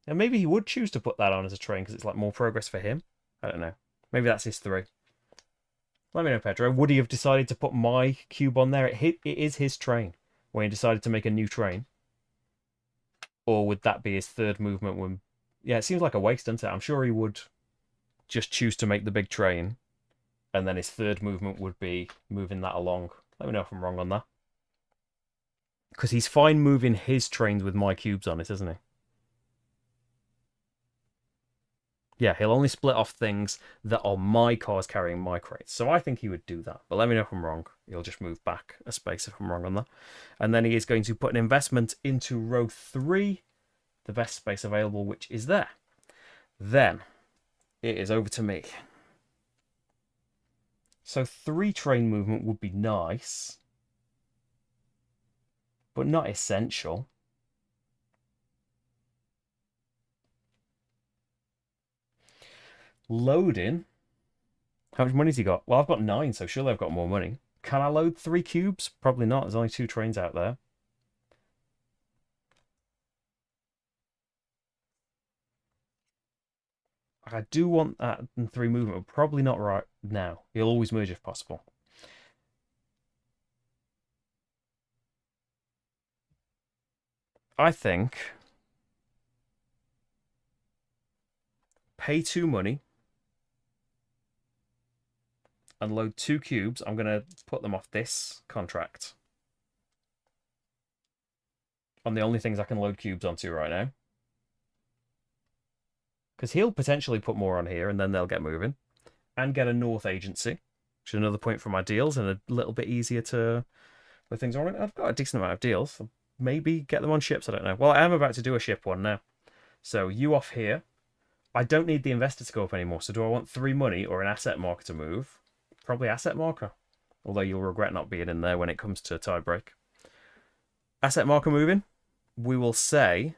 And maybe he would choose to put that on as a train because it's like more progress for him. I don't know. Maybe that's his 3. Let me know, Pedro. Would he have decided to put my cube on there? It is his train when he decided to make a new train. Or would that be his 3rd movement when... Yeah, it seems like a waste, doesn't it? I'm sure he would just choose to make the big train. And then his 3rd movement would be moving that along. Let me know if I'm wrong on that. Because he's fine moving his trains with my cubes on it, isn't he? Yeah, he'll only split off things that are my cars carrying my crates. So I think he would do that. But let me know if I'm wrong. He'll just move back a space if I'm wrong on that. And then he is going to put an investment into row 3, the best space available, which is there. Then it is over to me. So 3 train movement would be nice, but not essential. Loading. How much money's he got? Well, I've got 9, so surely I've got more money. Can I load 3 cubes? Probably not. There's only 2 trains out there. I do want that in 3 movement, but probably not right now. He'll always merge if possible. I think pay 2 money and load 2 cubes. I'm going to put them off this contract on the only things I can load cubes onto right now. Because he'll potentially put more on here and then they'll get moving. And get a North agency, which is another point for my deals and a little bit easier to put things on. I've got a decent amount of deals. Maybe get them on ships, I don't know. Well, I am about to do a ship one now. So you off here. I don't need the investor to go up anymore. So do I want 3 money or an asset marker to move? Probably asset marker. Although you'll regret not being in there when it comes to tie break. Asset marker moving. We will say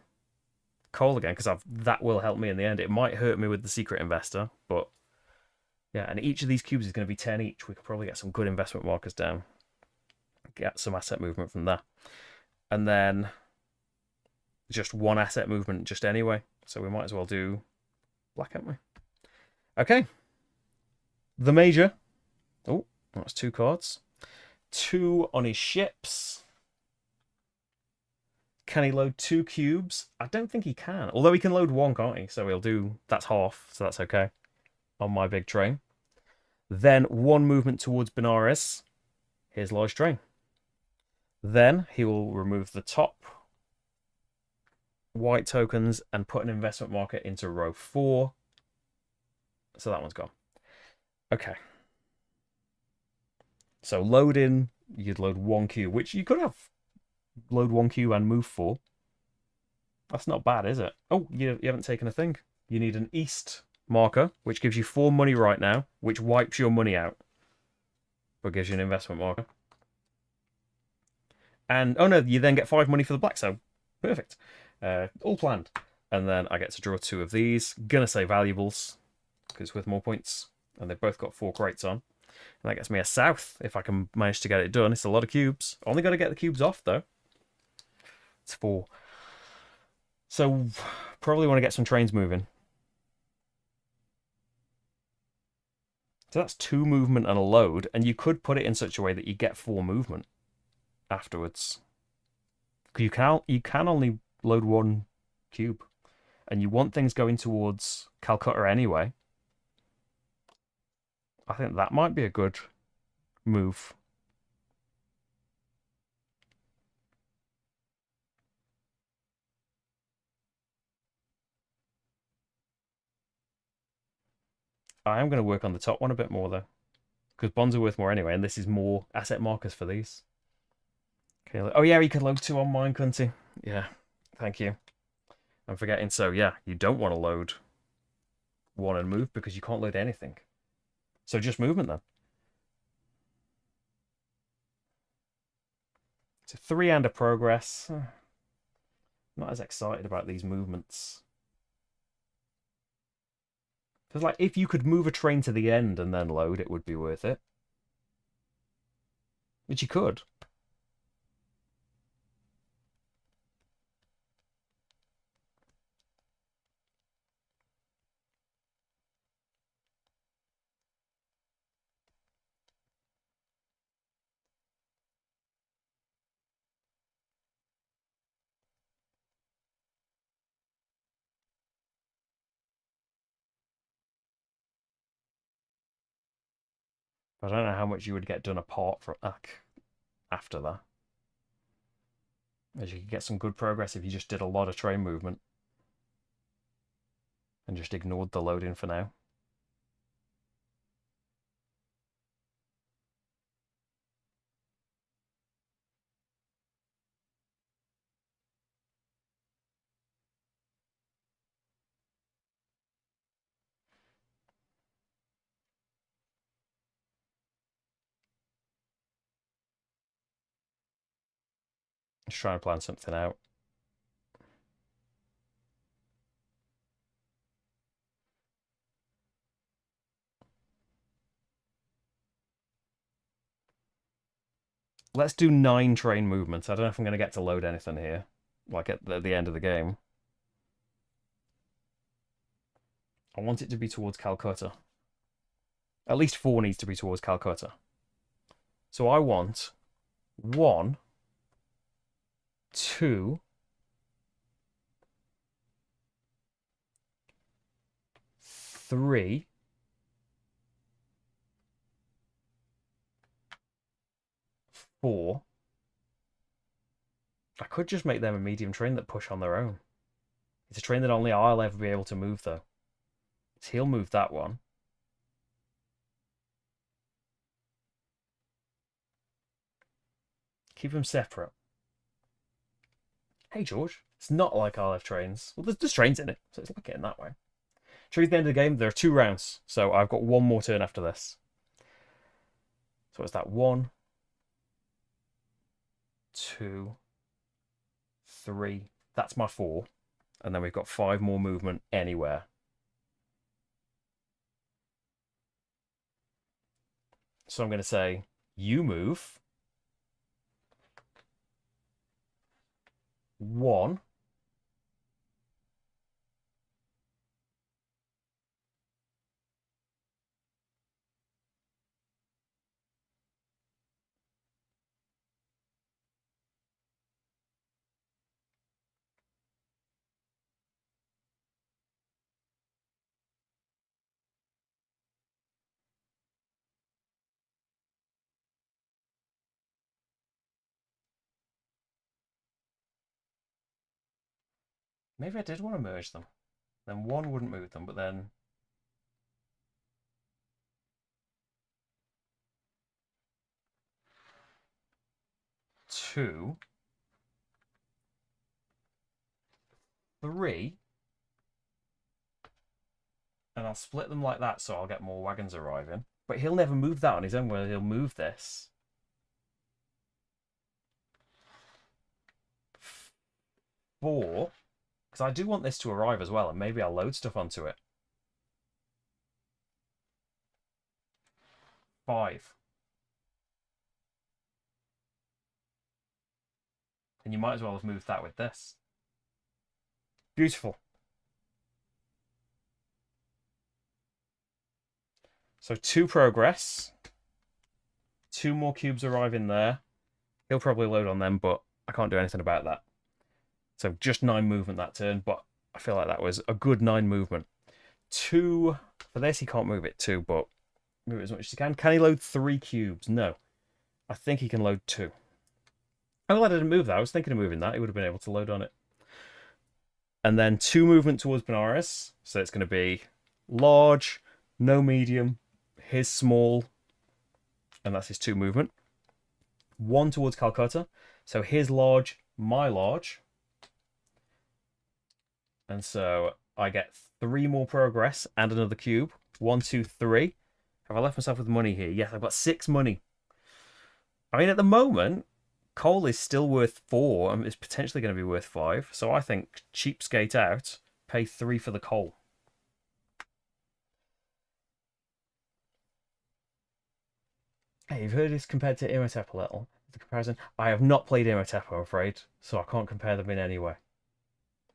coal again, because that will help me in the end. It might hurt me with the secret investor, but yeah, and each of these cubes is going to be 10 each. We could probably get some good investment markers down. Get some asset movement from there. And then just 1 asset movement just anyway. So we might as well do black, haven't we? Okay. The major. Oh, that's 2 cards. 2 on his ships. Can he load 2 cubes? I don't think he can. Although he can load 1, can't he? So he'll do... That's half, so that's okay. On my big train. Then 1 movement towards Benares. Here's large train. Then he will remove the top white tokens and put an investment marker into row 4. So that one's gone. Okay. So load in, you'd load 1 cube, which you could have load 1 cube and move 4. That's not bad, is it? Oh, you haven't taken a thing. You need an east marker, which gives you 4 money right now, which wipes your money out, but gives you an investment marker. And, oh no, you then get 5 money for the black, so perfect. All planned. And then I get to draw 2 of these. Gonna say valuables, because it's worth more points. And they've both got 4 crates on. And that gets me a south, if I can manage to get it done. It's a lot of cubes. Only got to get the cubes off, though. It's 4. So, probably want to get some trains moving. So that's 2 movement and a load. And you could put it in such a way that you get 4 movement afterwards. You can only load 1 cube. and you want things going towards Calcutta anyway, I think that might be a good move. I am going to work on the top one a bit more though, because bonds are worth more anyway, and this is more asset markers for these. Okay. Oh yeah, he could load 2 on mine, couldn't he? Yeah. Thank you. I'm forgetting. So yeah, you don't want to load 1 and move because you can't load anything. So just movement then. So 3 and a progress. Not as excited about these movements. Because like if you could move a train to the end and then load, it would be worth it. Which you could. I don't know how much you would get done apart from after that. As you could get some good progress if you just did a lot of train movement and just ignored the loading for now. Just trying to plan something out. Let's do 9 train movements. I don't know if I'm going to get to load anything here, like at the end of the game. I want it to be towards Calcutta. At least 4 needs to be towards Calcutta. So I want 1, 2, 3, 4. I could just make them a medium train that push on their own. It's a train that only I'll ever be able to move, though. So he'll move that one. Keep them separate. Hey, George. It's not like I'll have trains. Well, there's trains in it, so it's like it in that way. Choose the end of the game. There are 2 rounds, so I've got 1 more turn after this. So it's that 1, 2, 3. That's my 4. And then we've got 5 more movement anywhere. So I'm going to say, you move 1. Maybe I did want to merge them. Then 1 wouldn't move them, but then 2, 3, and I'll split them like that so I'll get more wagons arriving. But he'll never move that on his own, where he'll move this. 4, because I do want this to arrive as well, and maybe I'll load stuff onto it. 5. And you might as well have moved that with this. Beautiful. So 2 progress. 2 more cubes arrive in there. He'll probably load on them, but I can't do anything about that. So just 9 movement that turn, but I feel like that was a good 9 movement. 2 for this, he can't move it 2, but move it as much as he can. Can he load 3 cubes? No. I think he can load 2. Oh, I didn't move that. I was thinking of moving that. He would have been able to load on it. And then 2 movement towards Benares. So it's going to be large, no medium, his small, and that's his 2 movement. 1 towards Calcutta. So his large, my large. And so I get 3 more progress and another cube. 1, 2, 3. Have I left myself with money here? Yes, I've got 6 money. I mean, at the moment, coal is still worth 4 and it's potentially going to be worth 5. So I think cheapskate out, pay 3 for the coal. Hey, you've heard this compared to Imhotep a little. The comparison. I have not played Imhotep, I'm afraid, so I can't compare them in any way.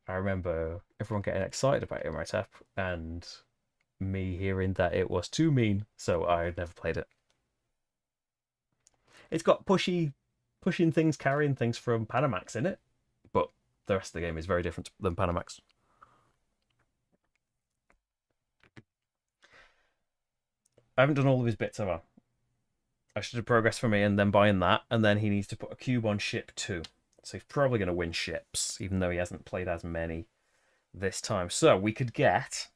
I remember everyone getting excited about Imhotep and me hearing that it was too mean, so I never played it. It's got pushing things, carrying things from Panamax in it, but the rest of the game is very different than Panamax. I haven't done all of his bits, have I? I should have progressed for me and then buying that, and then he needs to put a cube on ship 2. So he's probably going to win ships, even though he hasn't played as many this time. So we could get...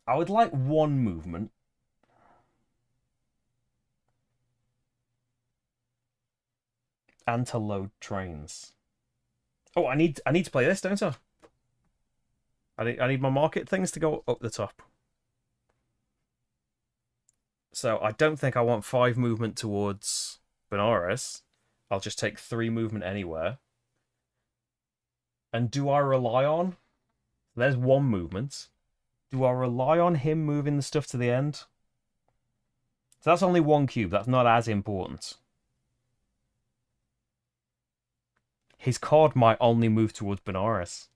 I would like 1 movement. And to load trains. Oh, I need to play this, don't I? I need my market things to go up the top. So I don't think I want 5 movement towards Benares. I'll just take 3 movement anywhere. And do I rely on... There's 1 movement. Do I rely on him moving the stuff to the end? So that's only 1 cube. That's not as important. His card might only move towards Benares.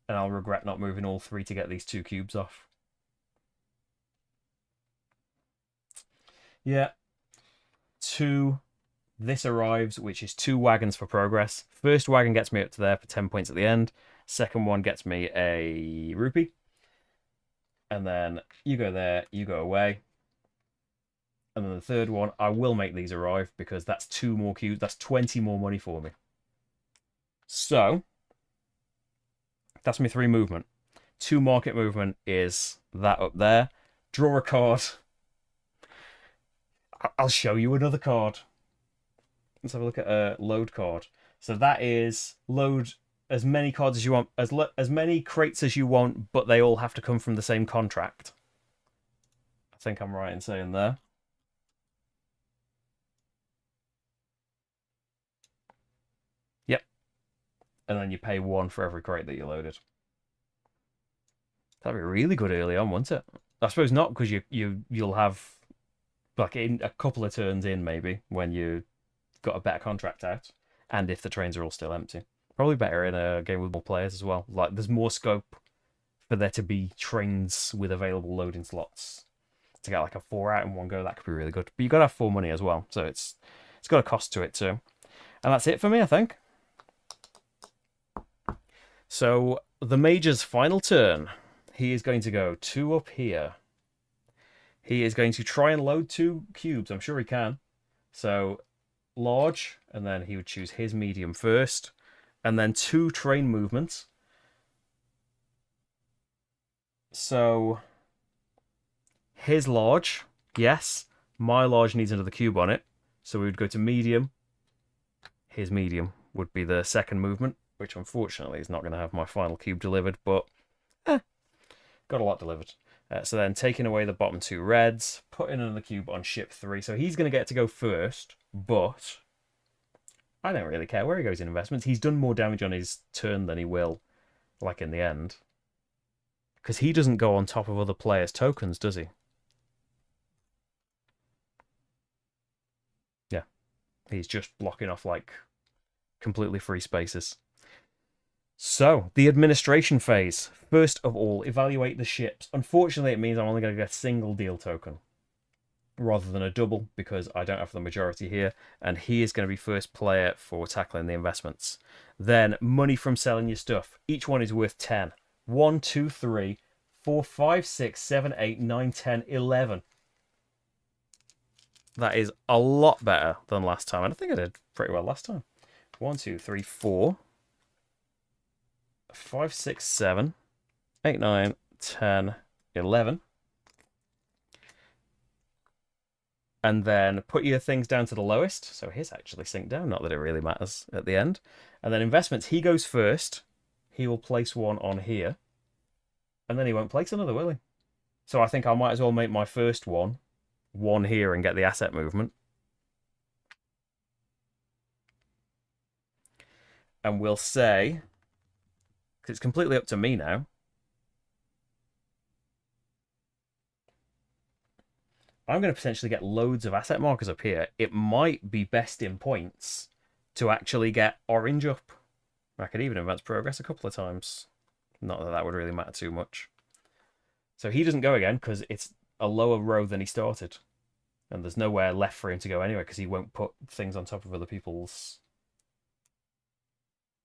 And I'll regret not moving all 3 to get these 2 cubes off. Yeah. 2. This arrives, which is 2 wagons for progress. First wagon gets me up to there for 10 points at the end. Second one gets me a rupee. And then you go there, you go away. And then the third one, I will make these arrive because that's 2 more cubes. That's 20 more money for me. So, that's my 3 movement. 2 market movement is that up there. Draw a card. I'll show you another card. Let's have a look at a load card. So that is load as many cards as you want, as many crates as you want, but they all have to come from the same contract. I think I'm right in saying there. Yep. And then you pay 1 for every crate that you loaded. That'd be really good early on, wouldn't it? I suppose not, because you'll have like in a couple of turns in maybe when you got a better contract out, and if the trains are all still empty. Probably better in a game with more players as well. Like there's more scope for there to be trains with available loading slots. To get like a 4 out in one go, that could be really good. But you gotta have 4 money as well, so it's got a cost to it too. And that's it for me, I think. So the Major's final turn. He is going to go 2 up here. He is going to try and load 2 cubes. I'm sure he can. So large, and then he would choose his medium first, and then 2 train movements. So his large, yes. My large needs another cube on it, so we would go to medium. His medium would be the second movement, which unfortunately is not going to have my final cube delivered, but got a lot delivered. So then taking away the bottom 2 reds, putting another cube on ship 3. So he's going to get to go first, but I don't really care where he goes in investments. He's done more damage on his turn than he will, like, in the end. Because he doesn't go on top of other players' tokens, does he? Yeah. He's just blocking off, like, completely free spaces. So, the administration phase. First of all, evaluate the ships. Unfortunately, it means I'm only going to get a single deal token. rather than a double because I don't have the majority here. And he is going to be first player for tackling the investments. Then money from selling your stuff. Each one is worth 10. 1, 2, 3, 4, 5, 6, 7, 8, 9, 10, 11. That is a lot better than last time. And I think I did pretty well last time. 1, 2, 3, 4, 5, 6, 7, 8, 9, 10, 11. And then put your things down to the lowest. So his actually sink down, not that it really matters at the end. And then investments, he goes first. He will place one on here. And then he won't place another, will he? So I think I might as well make my first one here and get the asset movement. And we'll say, because it's completely up to me now, I'm going to potentially get loads of asset markers up here. It might be best in points to actually get orange up. I could even advance progress a couple of times. Not that that would really matter too much. So he doesn't go again because it's a lower row than he started. And there's nowhere left for him to go anyway because he won't put things on top of other people's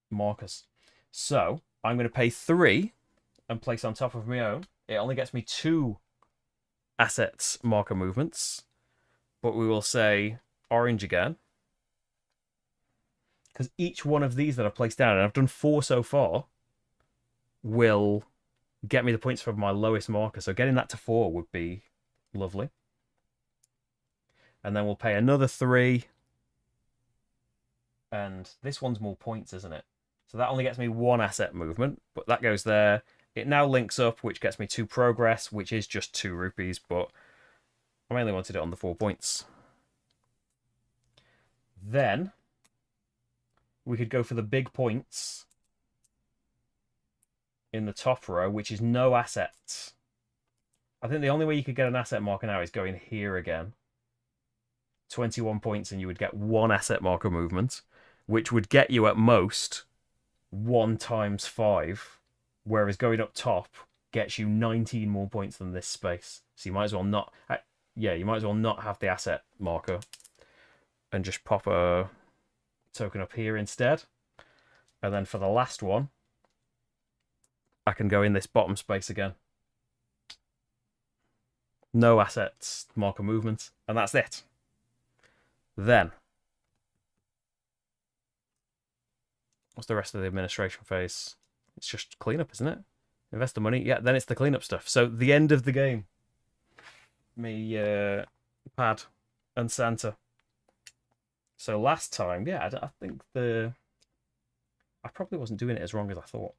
markers. So I'm going to pay 3 and place on top of my own. It only gets me 2 assets marker movements, but we will say orange again because each one of these that I've placed down, and I've done 4 so far, will get me the points for my lowest marker. So getting that to 4 would be lovely. And then we'll pay another 3, and this one's more points, isn't it? So that only gets me 1 asset movement, but that goes there. It now links up, which gets me 2 progress, which is just 2 rupees, but I mainly wanted it on the 4 points. Then we could go for the big points in the top row, which is no assets. I think the only way you could get an asset marker now is going here again. 21 points, and you would get 1 asset marker movement, which would get you at most 1 times 5. Whereas going up top gets you 19 more points than this space. So you might as well not... Yeah, you might as well not have the asset marker and just pop a token up here instead. And then for the last one, I can go in this bottom space again. No assets, marker movement, and that's it. Then, what's the rest of the administration phase? It's just cleanup, isn't it? Invest the money. Yeah, then it's the cleanup stuff. So the end of the game. Me, Pad, and Santa. So last time, yeah, I think I probably wasn't doing it as wrong as I thought.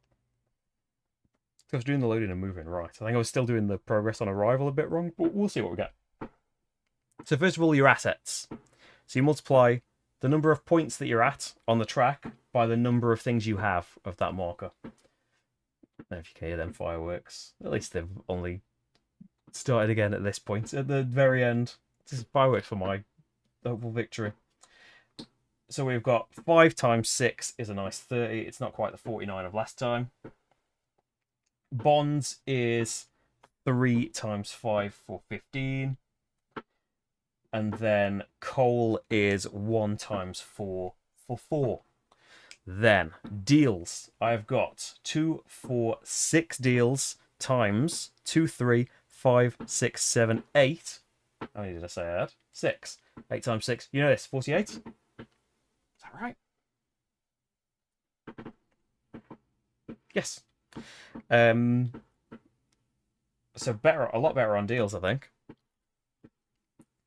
I was doing the loading and moving right. I think I was still doing the progress on arrival a bit wrong, but we'll see what we get. So first of all, your assets. So you multiply the number of points that you're at on the track by the number of things you have of that marker. Now, if you can hear them fireworks, at least they've only started again at this point. At the very end, this is fireworks for my hopeful victory. So we've got 5 times 6 is a nice 30. It's not quite the 49 of last time. Bonds is 3 times 5 for 15. And then coal is 1 times 4 for 4. Then deals. I've got 2, 4, 6 deals times 2, 3, 5, 6, 7, 8. How many did I say I had? 6. 8 times 6. You know this, 48? Is that right? Yes. So better, a lot better on deals, I think.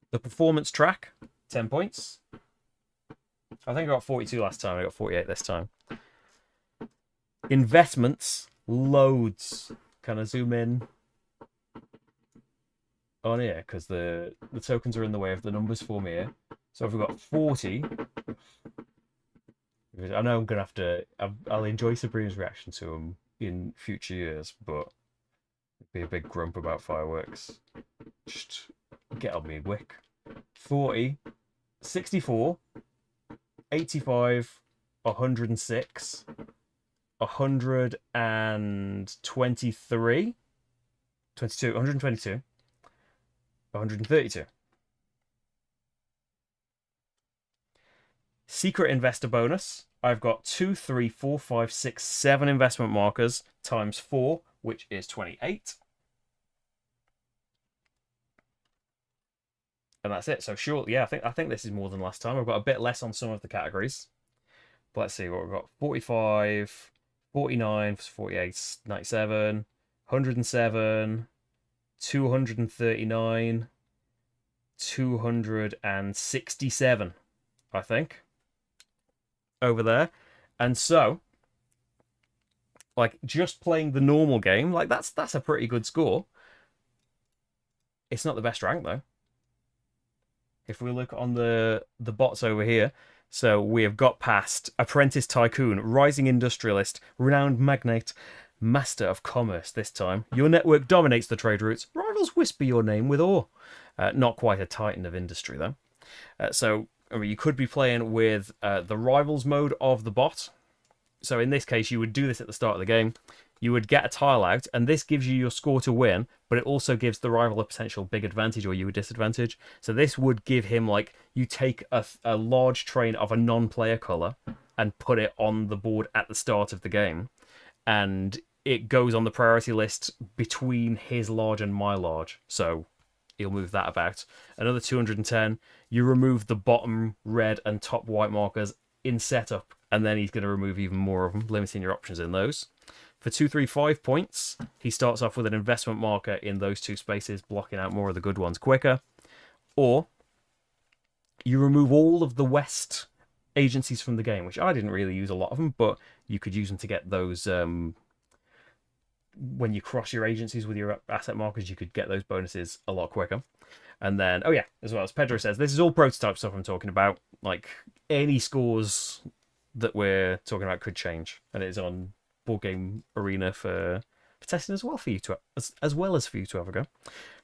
The performance track, 10 points. I think I got 42 last time. I got 48 this time. Investments, loads. Can I zoom in on here? Because the tokens are in the way of the numbers for me here. So if we've got 40. I know I'm going to have to... I'll enjoy Supreme's reaction to them in future years, but it'd be a big grump about fireworks. Just get on me, Wick. 40, 64, 85, 106, 123, 22, 122, 132. Secret investor bonus. I've got 2, 3, 4, 5, 6, 7 investment markers times 4, which is 28. And that's it. So sure, yeah, I think this is more than last time. I've got a bit less on some of the categories. But let's see what we've got. 45, 49, 48, 97, 107, 239, 267, I think, over there. And so, like, just playing the normal game, like that's a pretty good score. It's not the best rank though. If we look on the bots over here, so we have got past Apprentice Tycoon, Rising Industrialist, Renowned Magnate, Master of Commerce this time. Your network dominates the trade routes. Rivals whisper your name with awe. Not quite a Titan of industry, though. So I mean, you could be playing with the Rivals mode of the bot. So in this case, you would do this at the start of the game. You would get a tile out, and this gives you your score to win, but it also gives the rival a potential big advantage or you a disadvantage. So this would give him, like, you take a large train of a non-player colour and put it on the board at the start of the game, and it goes on the priority list between his large and my large. So he'll move that about. Another 210. You remove the bottom red and top white markers in setup, and then he's going to remove even more of them, limiting your options in those. For 235 points, he starts off with an investment marker in those two spaces, blocking out more of the good ones quicker. Or you remove all of the West agencies from the game, which I didn't really use a lot of them, but you could use them to get those. When you cross your agencies with your asset markers, you could get those bonuses a lot quicker. And then, oh yeah, as well as Pedro says, this is all prototype stuff I'm talking about. Like, any scores that we're talking about could change, and it's on Board Game Arena for testing as well for you to as well as for you to have a go.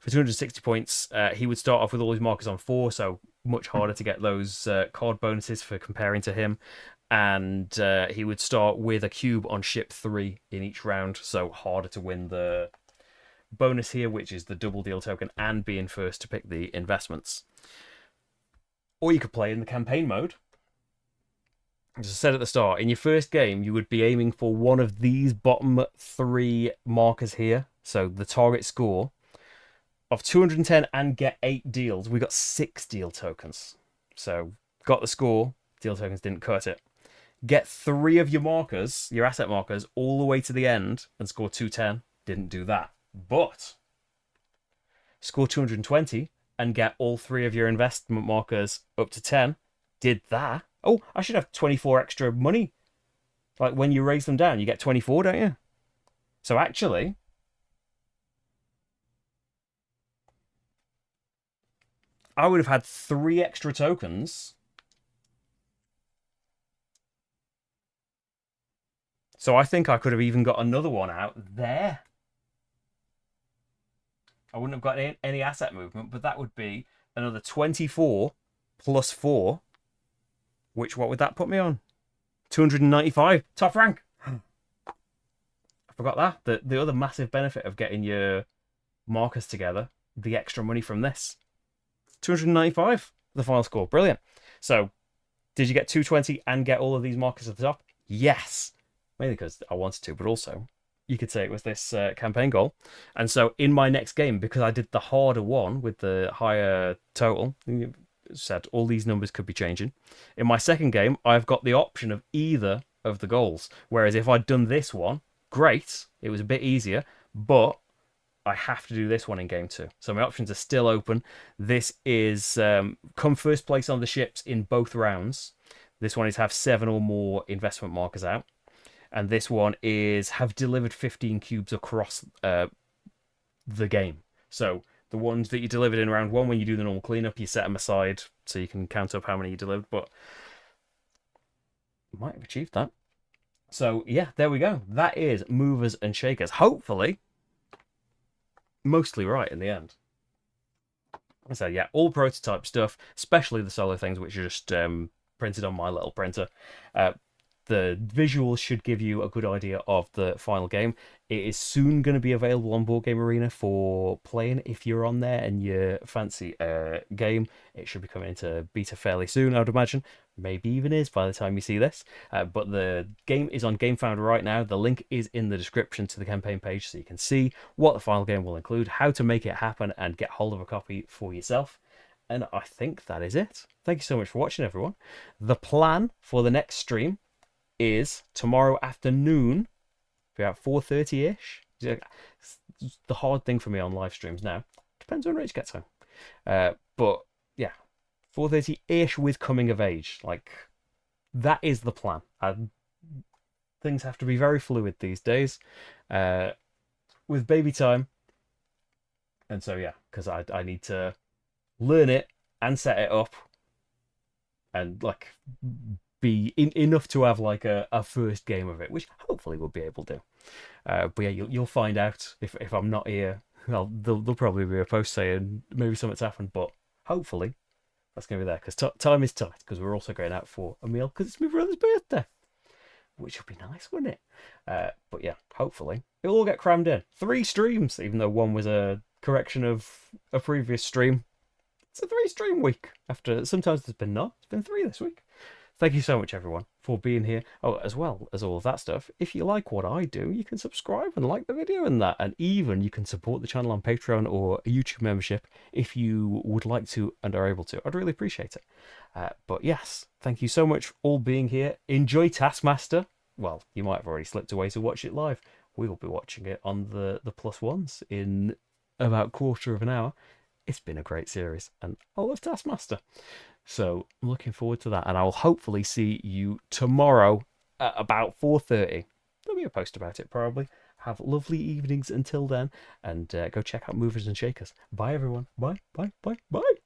For 260 points, he would start off with all his markers on 4, so much harder to get those card bonuses for comparing to him. And he would start with a cube on ship 3 in each round, so harder to win the bonus here, which is the double deal token, and being first to pick the investments. Or you could play in the campaign mode. As I said at the start, in your first game, you would be aiming for one of these bottom 3 markers here. So the target score of 210 and get 8 deals. We got 6 deal tokens. So got the score, deal tokens didn't cut it. Get 3 of your markers, your asset markers, all the way to the end and score 210. Didn't do that. But score 220 and get all 3 of your investment markers up to 10. Did that. Oh, I should have 24 extra money. Like, when you raise them down, you get 24, don't you? So actually, I would have had 3 extra tokens. So I think I could have even got another one out there. I wouldn't have got any asset movement, but that would be another 24 plus 4. Which, what would that put me on? 295. Top rank. I forgot that. The other massive benefit of getting your markers together, the extra money from this. 295, the final score. Brilliant. So, did you get 220 and get all of these markers at the top? Yes. Mainly because I wanted to, but also, you could say it was this campaign goal. And so, in my next game, because I did the harder one with the higher total, said all these numbers could be changing. In my second game, I've got the option of either of the goals. Whereas if I'd done this one, great, it was a bit easier, but I have to do this one in game 2. So my options are still open. This is come first place on the ships in both rounds. This one is have 7 or more investment markers out. And this one is have delivered 15 cubes across the game. So the ones that you delivered in round 1, when you do the normal cleanup, you set them aside so you can count up how many you delivered, but might have achieved that. So, yeah, there we go. That is Movers and Shakers. Hopefully, mostly right in the end. So, yeah, all prototype stuff, especially the solo things, which are just printed on my little printer. the visuals should give you a good idea of the final game. It is soon going to be available on Board Game Arena for playing. If you're on there and you fancy a game, it should be coming into beta fairly soon, I would imagine. Maybe even is by the time you see this. But the game is on Game Founder right now. The link is in the description to the campaign page, so you can see what the final game will include, how to make it happen, and get hold of a copy for yourself. And I think that is it. Thank you so much for watching, everyone. The plan for the next stream is tomorrow afternoon, about 4:30ish. The hard thing for me on live streams now. Depends when Rich gets home. But yeah, 4:30ish with coming of age. Like, that is the plan. Things have to be very fluid these days with baby time. And so, yeah, because I need to learn it and set it up and like be enough to have like a first game of it, which hopefully we'll be able to. But yeah, you'll find out if I'm not here. Well, there'll probably be a post saying maybe something's happened, but hopefully that's going to be there because time is tight because we're also going out for a meal because it's my brother's birthday, which would be nice, wouldn't it? But yeah, hopefully it'll all get crammed in. 3 streams, even though one was a correction of a previous stream. It's a 3-stream week. After sometimes there's been none. It's been 3 this week. Thank you so much, everyone, for being here. Oh, as well as all of that stuff, if you like what I do, you can subscribe and like the video and that. And even you can support the channel on Patreon or a YouTube membership if you would like to and are able to. I'd really appreciate it. But yes, thank you so much for all being here. Enjoy Taskmaster. Well, you might have already slipped away to watch it live. We will be watching it on the +1s in about quarter of an hour. It's been a great series, and I love Taskmaster. So I'm looking forward to that, and I will hopefully see you tomorrow at about 4:30. There'll be a post about it, probably. Have lovely evenings until then, and go check out Movers and Shakers. Bye, everyone. Bye, bye, bye, bye.